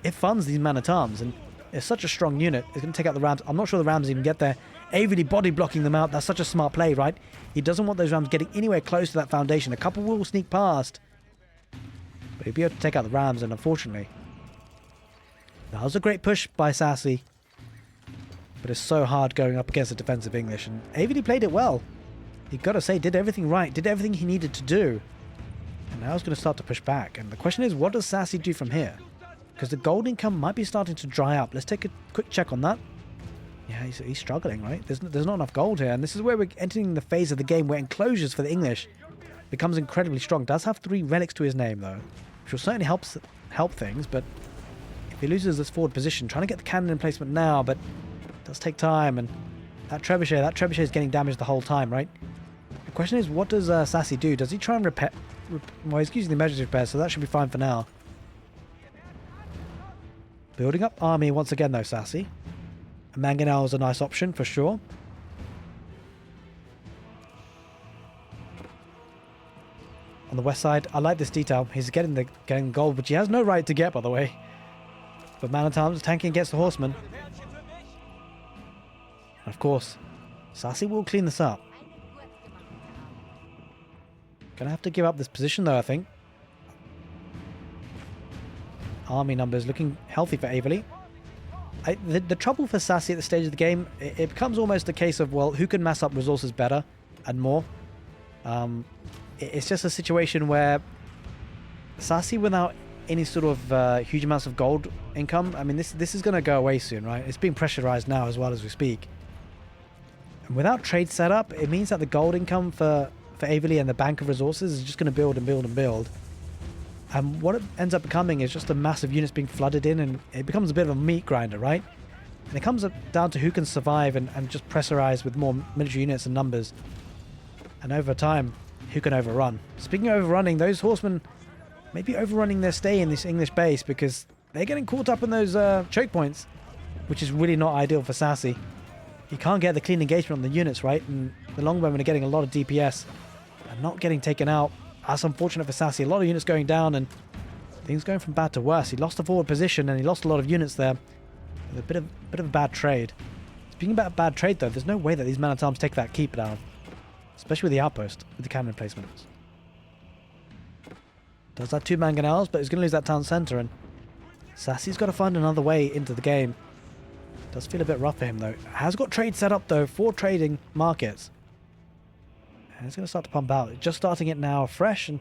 it funds these man-at-arms, and it's such a strong unit. It's going to take out the rams. I'm not sure the rams even get there. Averley body blocking them out. That's such a smart play, right? He doesn't want those rams getting anywhere close to that foundation. A couple will sneak past, but he'll be able to take out the rams, and unfortunately, that was a great push by Sassy, but it's so hard going up against the defensive English, and Averley played it well. You've got to say, did everything right, did everything he needed to do. And now he's going to start to push back. And the question is, what does Sassy do from here? Because the gold income might be starting to dry up. Let's take a quick check on that. Yeah, he's struggling, right? There's not enough gold here, and this is where we're entering the phase of the game where enclosures for the English becomes incredibly strong. Does have 3 relics to his name, though, which will certainly help things, but if he loses this forward position, trying to get the cannon in placement now, but it does take time, and that trebuchet is getting damaged the whole time, right? The question is, what does Sassy do? Does he try and repair? Well, he's using the emergency repair, so that should be fine for now. Building up army once again, though, Sassy. A mangonel is a nice option for sure. On the west side, I like this detail. He's getting gold, which he has no right to get, by the way. But man at arms tanking against the horseman. And of course, Sassy will clean this up. Gonna have to give up this position though, I think. Army numbers looking healthy for Averley. The trouble for Sassy at this stage of the game, it becomes almost a case of, well, who can mass up resources better and more? It's just a situation where Sassy, without any sort of huge amounts of gold income, I mean, this is going to go away soon, right? It's being pressurized now as well as we speak. And without trade set up, it means that the gold income for Averley and the bank of resources is just going to build and build and build. And what it ends up becoming is just a massive units being flooded in, and it becomes a bit of a meat grinder, right? And it comes down to who can survive and just pressurize with more military units and numbers. And over time, who can overrun. Speaking of overrunning, those horsemen may be overrunning their stay in this English base because they're getting caught up in those choke points, which is really not ideal for Sassy. He can't get the clean engagement on the units, right? And the longbowmen are getting a lot of DPS and not getting taken out. That's unfortunate for Sassy. A lot of units going down and things going from bad to worse. He lost the forward position and he lost a lot of units there. A bit of a bad trade. Speaking about bad trade though, there's no way that these men-at-arms take that keep down. Especially with the outpost, with the cannon placements. Does that 2 mangonels, but he's going to lose that town centre, and Sassy's got to find another way into the game. Does feel a bit rough for him though. Has got trade set up though for trading markets. And it's going to start to pump out. Just starting it now fresh, and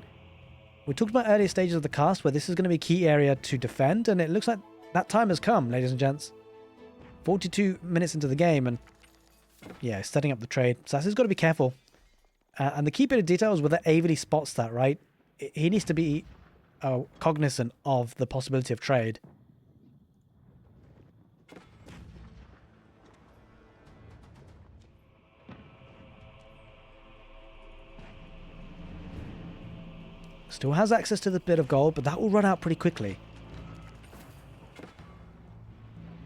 we talked about earlier stages of the cast where this is going to be a key area to defend, and it looks like that time has come, ladies and gents. 42 minutes into the game, and yeah, setting up the trade. Sassy's got to be careful. And the key bit of detail is whether Averley spots that, right? He needs to be cognizant of the possibility of trade. Still has access to the bit of gold, but that will run out pretty quickly.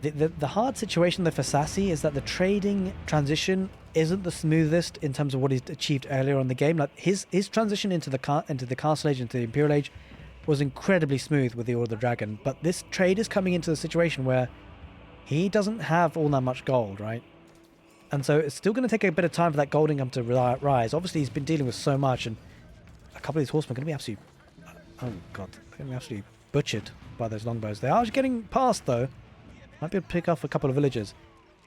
The hard situation though for Sassy is that the trading transition isn't the smoothest in terms of what he's achieved earlier on the game. Like his transition into the Castle Age, into the Imperial Age, was incredibly smooth with the Order of the Dragon. But this trade is coming into the situation where he doesn't have all that much gold, right? And so it's still going to take a bit of time for that gold income to rise. Obviously, he's been dealing with so much, and a couple of these horsemen are going to be absolutely, oh god, they're going to be absolutely butchered by those longbows. They are getting past though. Might be able to pick off a couple of villagers.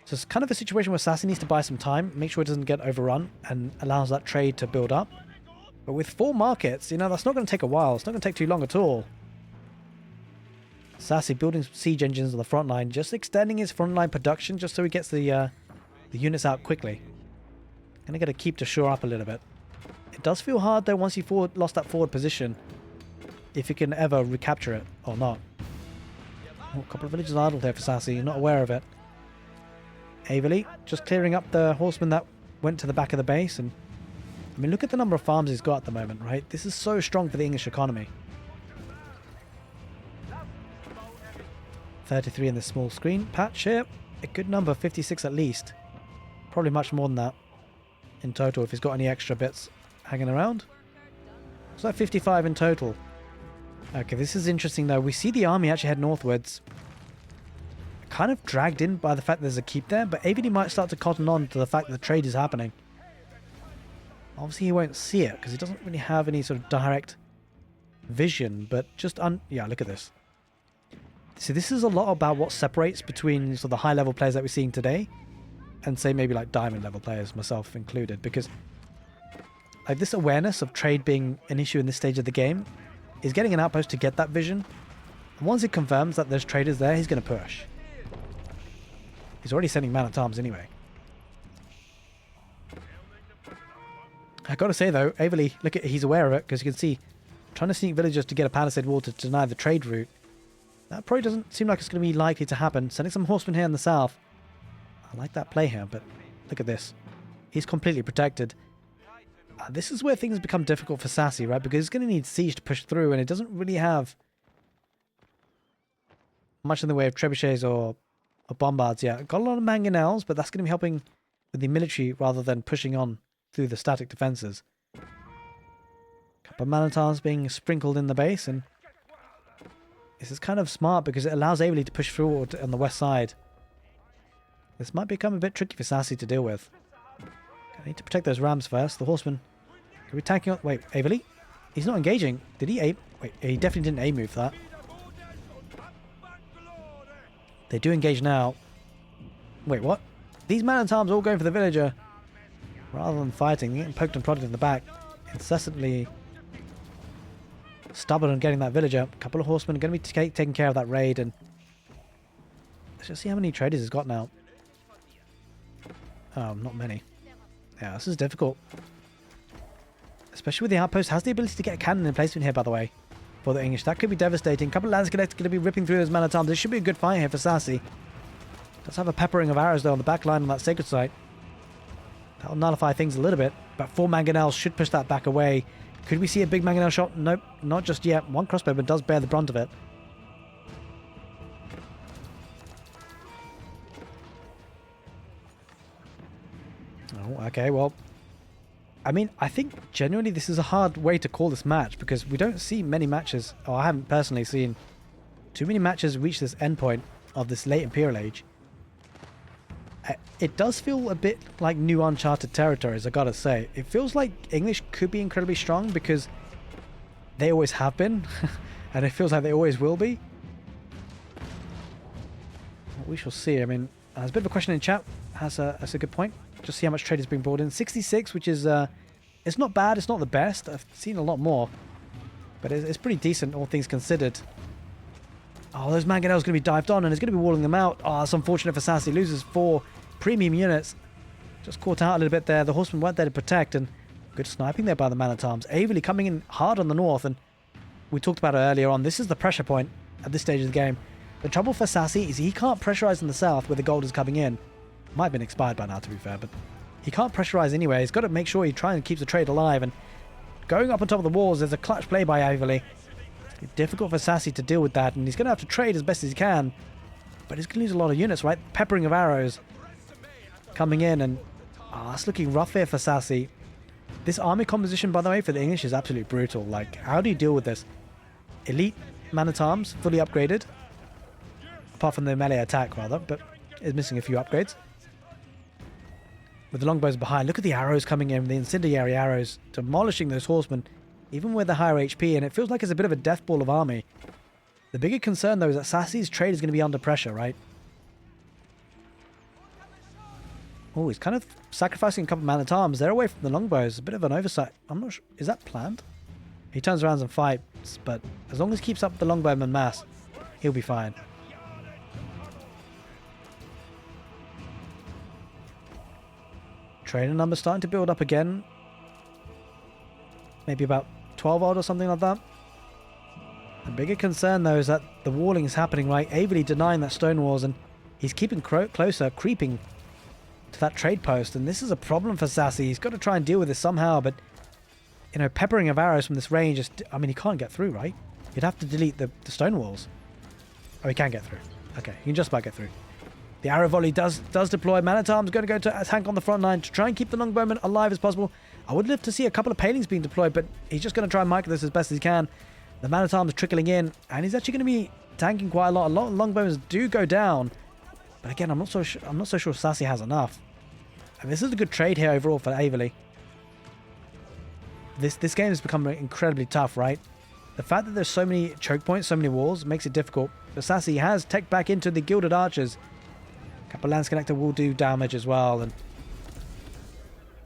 So it's kind of a situation where Sassy needs to buy some time, make sure it doesn't get overrun, and allows that trade to build up. But with 4 markets, you know, that's not going to take a while. It's not going to take too long at all. Sassy building siege engines on the front line, just extending his front line production just so he gets the units out quickly. Gonna get a keep to shore up a little bit. It does feel hard though once he lost that forward position, if he can ever recapture it or not. Oh, a couple of villages idle there for Sassy, you're not aware of it. Averley just clearing up the horsemen that went to the back of the base, and I mean, look at the number of farms he's got at the moment, right? This is so strong for the English economy. 33 in the small screen patch here. A good number, 56 at least. Probably much more than that in total if he's got any extra bits hanging around. It's like 55 in total. Okay, this is interesting though. We see the army actually head northwards. Kind of dragged in by the fact there's a keep there, but Averley might start to cotton on to the fact that the trade is happening. Obviously he won't see it because he doesn't really have any sort of direct vision, but just yeah, look at this. See, this is a lot about what separates between sort of the high level players that we're seeing today and say maybe like diamond level players, myself included, because like this awareness of trade being an issue in this stage of the game is getting an outpost to get that vision. And once it confirms that there's traders there, he's going to push. He's already sending man-at-arms anyway. I gotta say though, Averley, look at, he's aware of it, because you can see, trying to sneak villagers to get a palisade wall to deny the trade route. That probably doesn't seem like it's going to be likely to happen. Sending some horsemen here in the south. I like that play here, but look at this. He's completely protected. This is where things become difficult for Sassy, right? Because he's going to need siege to push through, and it doesn't really have much in the way of trebuchets or bombards yet. Got a lot of mangonels, but that's going to be helping with the military rather than pushing on through the static defenses. Couple of man-at-arms being sprinkled in the base, and this is kind of smart because it allows Averley to push through on the west side. This might become a bit tricky for Sassy to deal with. I need to protect those rams first. The horsemen are we tanking up? Wait, Averley? He's not engaging. Did he aim? Wait, he definitely didn't aim move that. They do engage now. Wait, what? These man-at-arms all going for the villager rather than fighting. Getting poked and prodded in the back. Incessantly stubborn on getting that villager. A couple of horsemen are going to be taking care of that raid, and let's just see how many traders he's got now. Oh, not many. Yeah, this is difficult. Especially with the outpost. Has the ability to get a cannon in placement here, by the way, for the English. That could be devastating. A couple of Lance Connects going to be ripping through those man-at-arms. This should be a good fight here for Sassy. Does have a peppering of arrows, though, on the back line on that sacred site. That'll nullify things a little bit, but 4 mangonels should push that back away. Could we see a big mangonel shot? Nope, not just yet. One crossbowman does bear the brunt of it. Oh, okay, well, I mean, I think genuinely this is a hard way to call this match because we don't see many matches, or I haven't personally seen too many matches reach this endpoint of this late Imperial Age. It does feel a bit like new uncharted territories, I gotta say. It feels like English could be incredibly strong because they always have been, and it feels like they always will be. We shall see. I mean, there's a bit of a question in chat. That's a good point. Just see how much trade is being brought in. 66, which is, it's not bad, it's not the best. I've seen a lot more, but it's pretty decent, all things considered. Oh, those mangonels are going to be dived on, and it's going to be walling them out. Oh, it's unfortunate for Sassy. Loses 4 premium units. Just caught out a little bit there. The horsemen weren't there to protect, and good sniping there by the man-at-arms. Averley coming in hard on the north, and we talked about it earlier on. This is the pressure point at this stage of the game. The trouble for Sassy is he can't pressurize in the south where the gold is coming in. Might have been expired by now, to be fair, but he can't pressurize anyway. He's got to make sure he tries and keeps the trade alive, and going up on top of the walls, there's a clutch play by Averley. Difficult for Sassy to deal with that, and he's going to have to trade as best as he can, but he's going to lose a lot of units, right? Peppering of arrows coming in, and it's looking rough here for Sassy. This army composition, by the way, for the English is absolutely brutal. Like, how do you deal with this? Elite man-at-arms, fully upgraded, apart from the melee attack, rather, but is missing a few upgrades. With the longbows behind, look at the arrows coming in, the incendiary arrows, demolishing those horsemen, even with the higher HP, and it feels like it's a bit of a death ball of army. The bigger concern, though, is that Sassy's trade is going to be under pressure, right? Oh, he's kind of sacrificing a couple of man-at-arms. They're away from the longbows. A bit of an oversight. I'm not sure. Is that planned? He turns around and fights, but as long as he keeps up the longbowman mass, he'll be fine. Trainer numbers starting to build up again. Maybe about 12 odd or something like that. The bigger concern, though, is that the walling is happening, right? Averley denying that stone walls, and he's keeping closer, creeping to that trade post, and this is a problem for Sassy. He's got to try and deal with this somehow, but, you know, peppering of arrows from this range, I mean, he can't get through, right? You'd have to delete the stone walls. Oh, he can get through. Okay, he can just about get through. The arrow volley does deploy. Man-at-arms going to go to a tank on the front line to try and keep the longbowman alive as possible. I would love to see a couple of palings being deployed, but he's just going to try and micro this as best as he can. The man-at-arms trickling in, and he's actually going to be tanking quite a lot. A lot of longbowmen do go down, but again, I'm not so sure Sassy has enough. And this is a good trade here overall for Averley. This game has become incredibly tough, right? The fact that there's so many choke points, so many walls, makes it difficult. But Sassy has tech back into the Gilded Archers. A couple of Lance Connector will do damage as well, and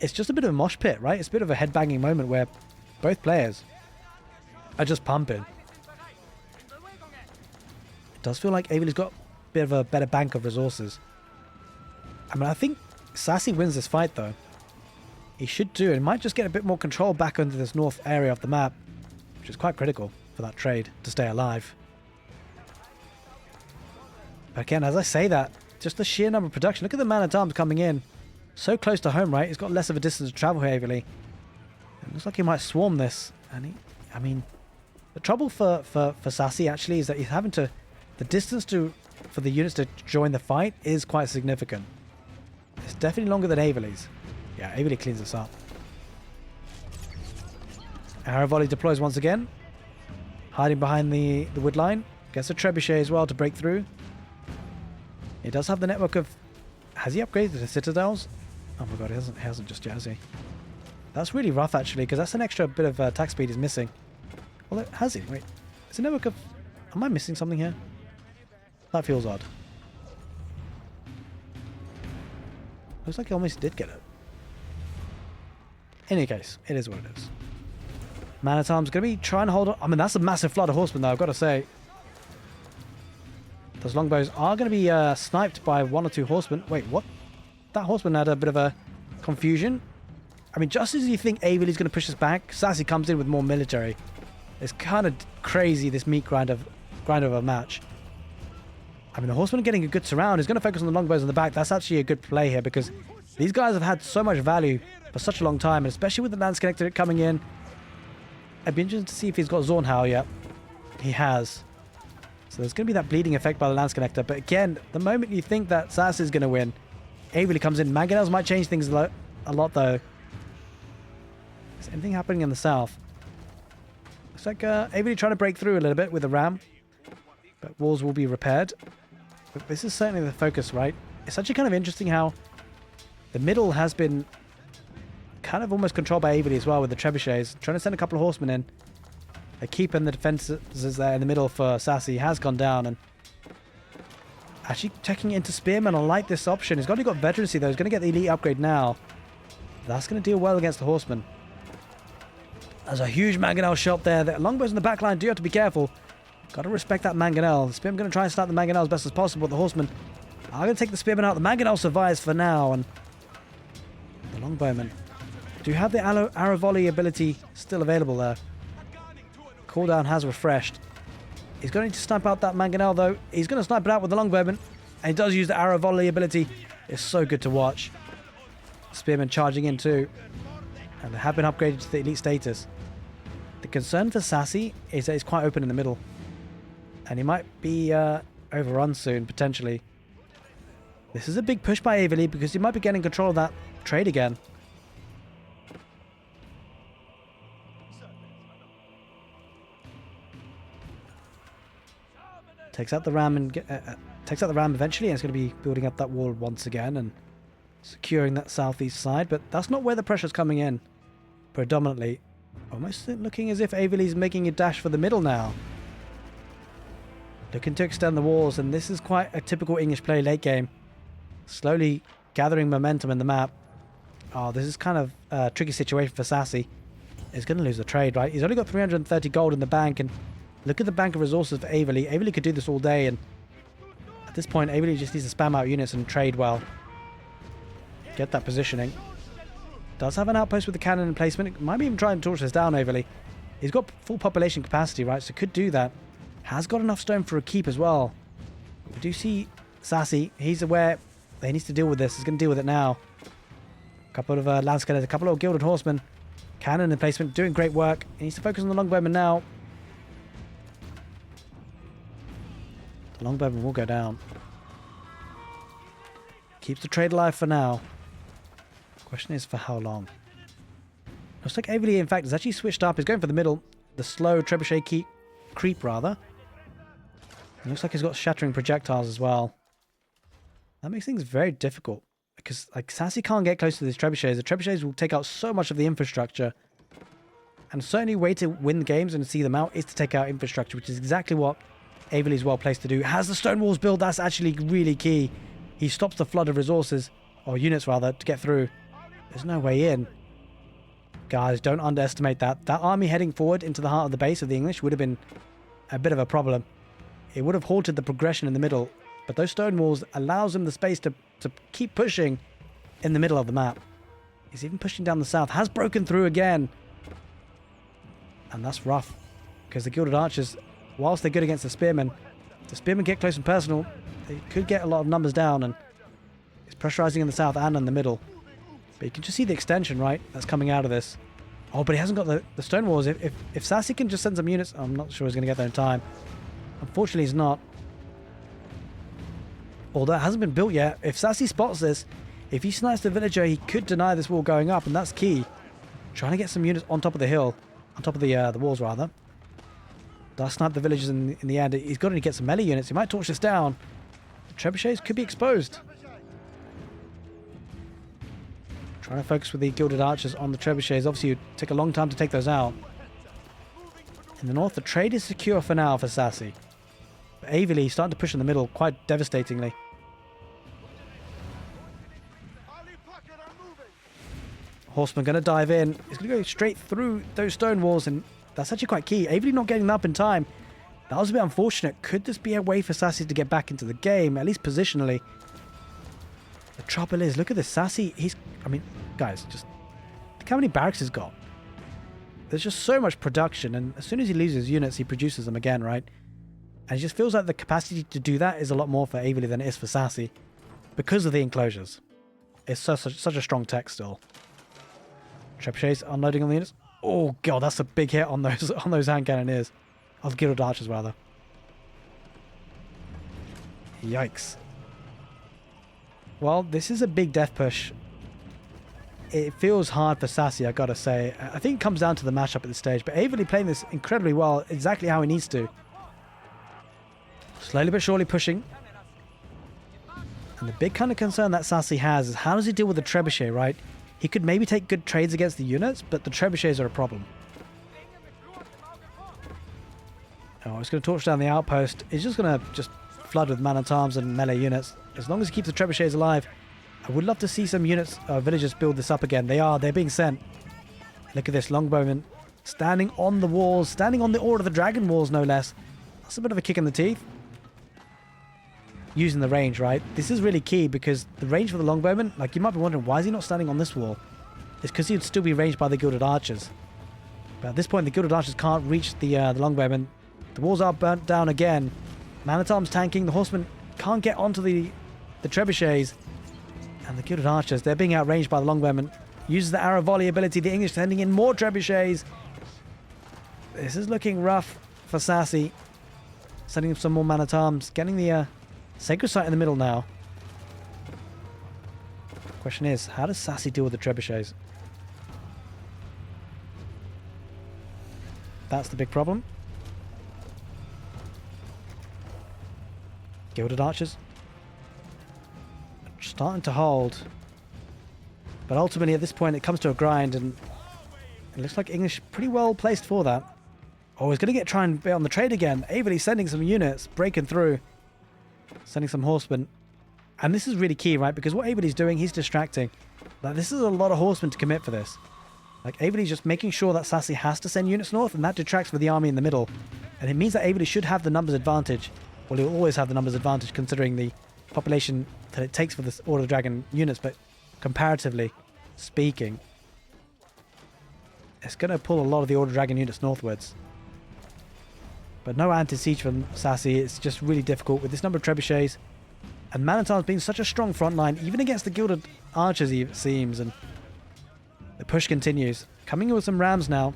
it's just a bit of a mosh pit, right? It's a bit of a headbanging moment where both players are just pumping. It does feel like Averley's got a bit of a better bank of resources. I mean, I think Sassy wins this fight, though. He should do. It might just get a bit more control back into this north area of the map, which is quite critical for that trade to stay alive. But again, as I say that, just the sheer number of production. Look at the man-at-arms coming in. So close to home, right? He's got less of a distance to travel here, Avely. It looks like he might swarm this. And I mean, the trouble for Sassy, actually, is that he's having to... The distance for the units to join the fight is quite significant. It's definitely longer than Avely's. Yeah, Avely cleans this up. Arrow volley deploys once again. Hiding behind the wood line. Gets a trebuchet as well to break through. He does have the network of... Has he upgraded the citadels? Oh my god, he hasn't just yet, has he? That's really rough, actually, because that's an extra bit of attack speed he's missing. Well, has he? Wait. Is the network of... Am I missing something here? That feels odd. Looks like he almost did get it. In any case, it is what it is. Man-at-arms going to be trying to hold on. I mean, that's a massive flood of horsemen, though, I've got to say. Those longbows are going to be sniped by 1 or 2 horsemen. Wait, what? That horseman had a bit of a confusion. I mean, just as you think Avely's going to push us back, Sassy comes in with more military. It's kind of crazy, this meat grind of a match. I mean, the horsemen are getting a good surround. He's going to focus on the longbows in the back. That's actually a good play here because these guys have had so much value for such a long time, and especially with the lance connector coming in. I'd be interested to see if he's got Zornhau yet. He has. So there's going to be that bleeding effect by the lance connector. But again, the moment you think that Sass is going to win, Avely comes in. Mangonels might change things a lot, though. Is anything happening in the south? Looks like Avely trying to break through a little bit with the ram. But walls will be repaired. But this is certainly the focus, right? It's actually kind of interesting how the middle has been kind of almost controlled by Avely as well with the trebuchets. Trying to send a couple of horsemen in. They're keeping the defenses there in the middle for Sassy. He has gone down and actually checking into Spearman. I like this option. He's only got veterancy though. He's going to get the elite upgrade now. That's going to deal well against the horsemen. There's a huge mangonel shot there. The longbows in the back line do have to be careful. Got to respect that mangonel. The Spearman going to try and start the mangonel as best as possible. The horsemen are going to take the Spearman out. The mangonel survives for now. And the longbowmen do have the arrow volley ability still available there. Cooldown has refreshed. He's going to snipe out that mangonel though. He's going to snipe it out with the longbowman. And he does use the arrow volley ability. It's so good to watch. Spearman charging in too. And they have been upgraded to the elite status. The concern for Sassy is that it's quite open in the middle. And he might be overrun soon, potentially. This is a big push by Avely because he might be getting control of that trade again. Takes out the ram and takes out the ram eventually, and it's going to be building up that wall once again and securing that southeast side. But that's not where the pressure's coming in. Predominantly, almost looking as if Avely's making a dash for the middle now. Looking to extend the walls, and this is quite a typical English play late game. Slowly gathering momentum in the map. Oh, this is kind of a tricky situation for Sassy. He's going to lose the trade, right? He's only got 330 gold in the bank, and look at the bank of resources for Avely. Avely could do this all day, and at this point, Avely just needs to spam out units and trade well. Get that positioning. Does have an outpost with the cannon in placement. Might be even trying to torch this down, Avely. He's got full population capacity, right? So could do that. Has got enough stone for a keep as well. We do see Sassy. He's aware that he needs to deal with this. He's going to deal with it now. A couple of lance cannons, a couple of gilded horsemen. Cannon in placement, doing great work. He needs to focus on the longbowman now. The longbowman will go down. Keeps the trade alive for now. Question is for how long? Looks like Avely, in fact, has actually switched up. He's going for the middle. The slow trebuchet creep, rather. It looks like he's got shattering projectiles as well. That makes things very difficult. Because, like, Sassy can't get close to these trebuchets. The trebuchets will take out so much of the infrastructure. And certainly a way to win games and see them out is to take out infrastructure, which is exactly what Avely's well placed to do. Has the stone walls built? That's actually really key. He stops the flood of resources, or units rather, to get through. There's no way in. Guys, don't underestimate that. That army heading forward into the heart of the base of the English would have been a bit of a problem. It would have halted the progression in the middle But those stone walls allows him the space to keep pushing in the middle of the map. He's even pushing down the south. Has broken through again. And that's rough. Because the Gilded Archers, whilst they're good against the Spearmen get close and personal. They could get a lot of numbers down. And it's pressurizing in the south and in the middle. But you can just see the extension, right? That's coming out of this. Oh, but he hasn't got the stone walls. If Sassy can just send some units... I'm not sure he's going to get there in time. Unfortunately, he's not. Although it hasn't been built yet. If Sassy spots this, if he snipes the villager, he could deny this wall going up, and that's key. Trying to get some units on top of the hill. On top of the walls, rather. Does snipe the villagers in the end. He's got to get some melee units. He might torch this down. The trebuchets could be exposed. Trying to focus with the Gilded Archers on the trebuchets. Obviously, it would take a long time to take those out. In the north, the trade is secure for now for Sassy. But Avily starting to push in the middle quite devastatingly. Horseman going to dive in. He's going to go straight through those stone walls, and that's actually quite key. Avily not getting up in time. That was a bit unfortunate. Could this be a way for Sassy to get back into the game, at least positionally? The trouble is, look at this. Sassy, I mean, guys, just look how many barracks he's got. There's just so much production, and as soon as he loses units, he produces them again, right? And it just feels like the capacity to do that is a lot more for Avily than it is for Sassy, because of the enclosures. It's such a strong tech still. Trebuchets unloading on the units. Oh god, that's a big hit on those hand cannoneers. Of the Gilded Archers, rather. Yikes. Well, this is a big death push. It feels hard for Sassy, I gotta say. I think it comes down to the matchup at this stage, but Avily playing this incredibly well, exactly how he needs to. Slowly but surely pushing. And the big kind of concern that Sassy has is how does he deal with the trebuchet, right? He could maybe take good trades against the units, but the trebuchets are a problem. Oh, he's going to torch down the outpost. He's just going to flood with man-at-arms and melee units. As long as he keeps the trebuchets alive, I would love to see some units, villagers build this up again. They're being sent. Look at this, longbowman standing on the walls, standing on the Order of the Dragon walls, no less. That's a bit of a kick in the teeth. Using the range, right? This is really key because the range for the longbowman, like you might be wondering, why is he not standing on this wall? It's because he would still be ranged by the Gilded Archers. But at this point, the Gilded Archers can't reach the longbowman. The walls are burnt down again. Man-at-arms tanking. The horsemen can't get onto the trebuchets. And the Gilded Archers, they're being outranged by the longbowman. Uses the arrow volley ability. The English sending in more trebuchets. This is looking rough for Sassy. Sending in some more man-at-arms. Getting the sacred site in the middle now. Question is, how does Sassy deal with the trebuchets? That's the big problem. Gilded Archers starting to hold, but ultimately at this point it comes to a grind, and it looks like English pretty well placed for that. Oh, he's going to try and be on the trade again. Avily sending some units, breaking through, sending some horsemen, and this is really key, right? Because what Avely's doing, he's distracting. Like, this is a lot of horsemen to commit for this. Like, Avely's just making sure that Sassy has to send units north, and that detracts for the army in the middle, and it means that Avely should have the numbers advantage. Well, he'll always have the numbers advantage considering the population that it takes for this Order of the Dragon units, but comparatively speaking, it's going to pull a lot of the Order of the Dragon units northwards. But no anti-siege from Sassy. It's just really difficult with this number of trebuchets. And man-at-arms being such a strong front line, even against the Gilded Archers, it seems. And the push continues. Coming in with some rams now.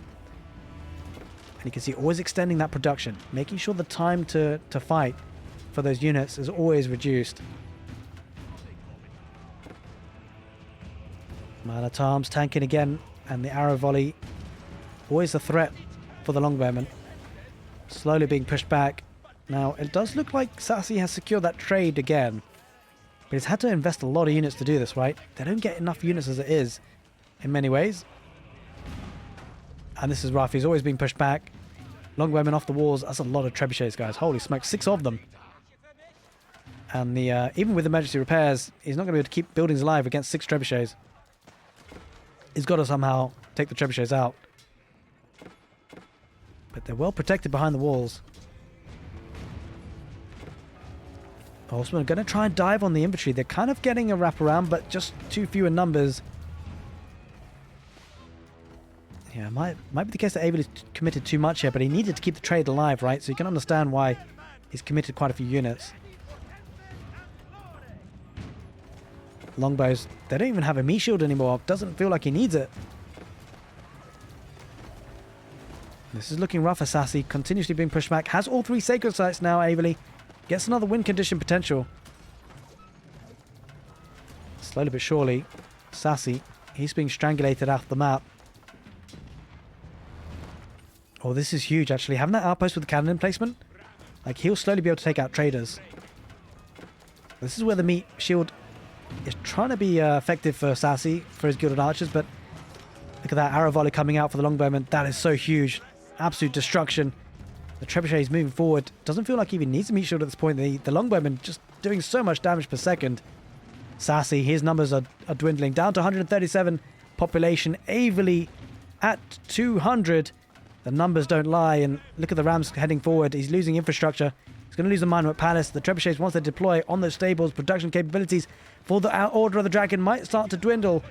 And you can see always extending that production. Making sure the time to fight for those units is always reduced. Man-at-arms tanking again. And the arrow volley. Always a threat for the longbowmen. Slowly being pushed back. Now, it does look like Sassy has secured that trade again. But he's had to invest a lot of units to do this, right? They don't get enough units as it is, in many ways. And this is rough. He's always being pushed back. Longbowmen off the walls. That's a lot of trebuchets, guys. Holy smoke. 6 of them. And the even with emergency repairs, he's not going to be able to keep buildings alive against 6 trebuchets. He's got to somehow take the trebuchets out. But they're well protected behind the walls. Horsemen are going to try and dive on the infantry. They're kind of getting a wraparound, but just too few in numbers. Yeah, might be the case that Avery's committed too much here, but he needed to keep the trade alive, right? So you can understand why he's committed quite a few units. Longbows, they don't even have a meat shield anymore. Doesn't feel like he needs it. This is looking rough for Sassy. Continuously being pushed back. Has all 3 sacred sites now, Averley. Gets another win condition potential. Slowly but surely, Sassy, he's being strangulated off the map. Oh, this is huge, actually. Having that outpost with the cannon emplacement, like, he'll slowly be able to take out traders. This is where the meat shield is trying to be effective for Sassy, for his gilded archers, but look at that arrow volley coming out for the longbowmen. That is so huge. Absolute destruction. The trebuchet is moving forward. Doesn't feel like he even needs a meat shield at this point. The longbowmen just doing so much damage per second. Sassy, his numbers are dwindling down to 137 population. Averley at 200. The numbers don't lie, and look at the Rams heading forward. He's losing infrastructure. He's going to lose the Minework Palace. The trebuchets, once they deploy on those stables, production capabilities for the Order of the Dragon might start to dwindle.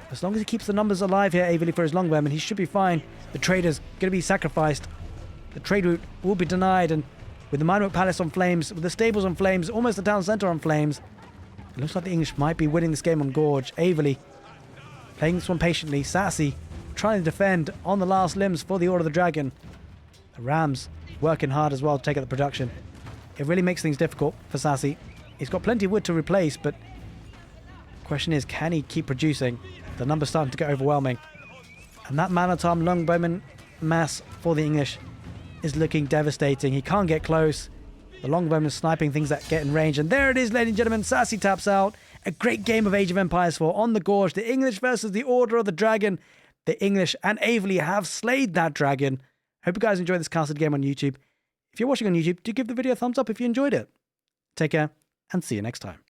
As long as he keeps the numbers alive here, Averley, for his longbowmen, he should be fine. The trader's going to be sacrificed. The trade route will be denied, and with the Minework Palace on flames, with the stables on flames, almost the town centre on flames, it looks like the English might be winning this game on Gorge. Averley playing this one patiently. Sassy trying to defend on the last limbs for the Order of the Dragon. The Rams working hard as well to take out the production. It really makes things difficult for Sassy. He's got plenty of wood to replace, but the question is, can he keep producing? The numbers starting to get overwhelming. And that man-at-arm longbowman mass for the English is looking devastating. He can't get close. The longbowman sniping things that get in range. And there it is, ladies and gentlemen. Sassy taps out. A great game of Age of Empires 4 on the Gorge. The English versus the Order of the Dragon. The English and Averley have slayed that dragon. Hope you guys enjoyed this casted game on YouTube. If you're watching on YouTube, do give the video a thumbs up if you enjoyed it. Take care, and see you next time.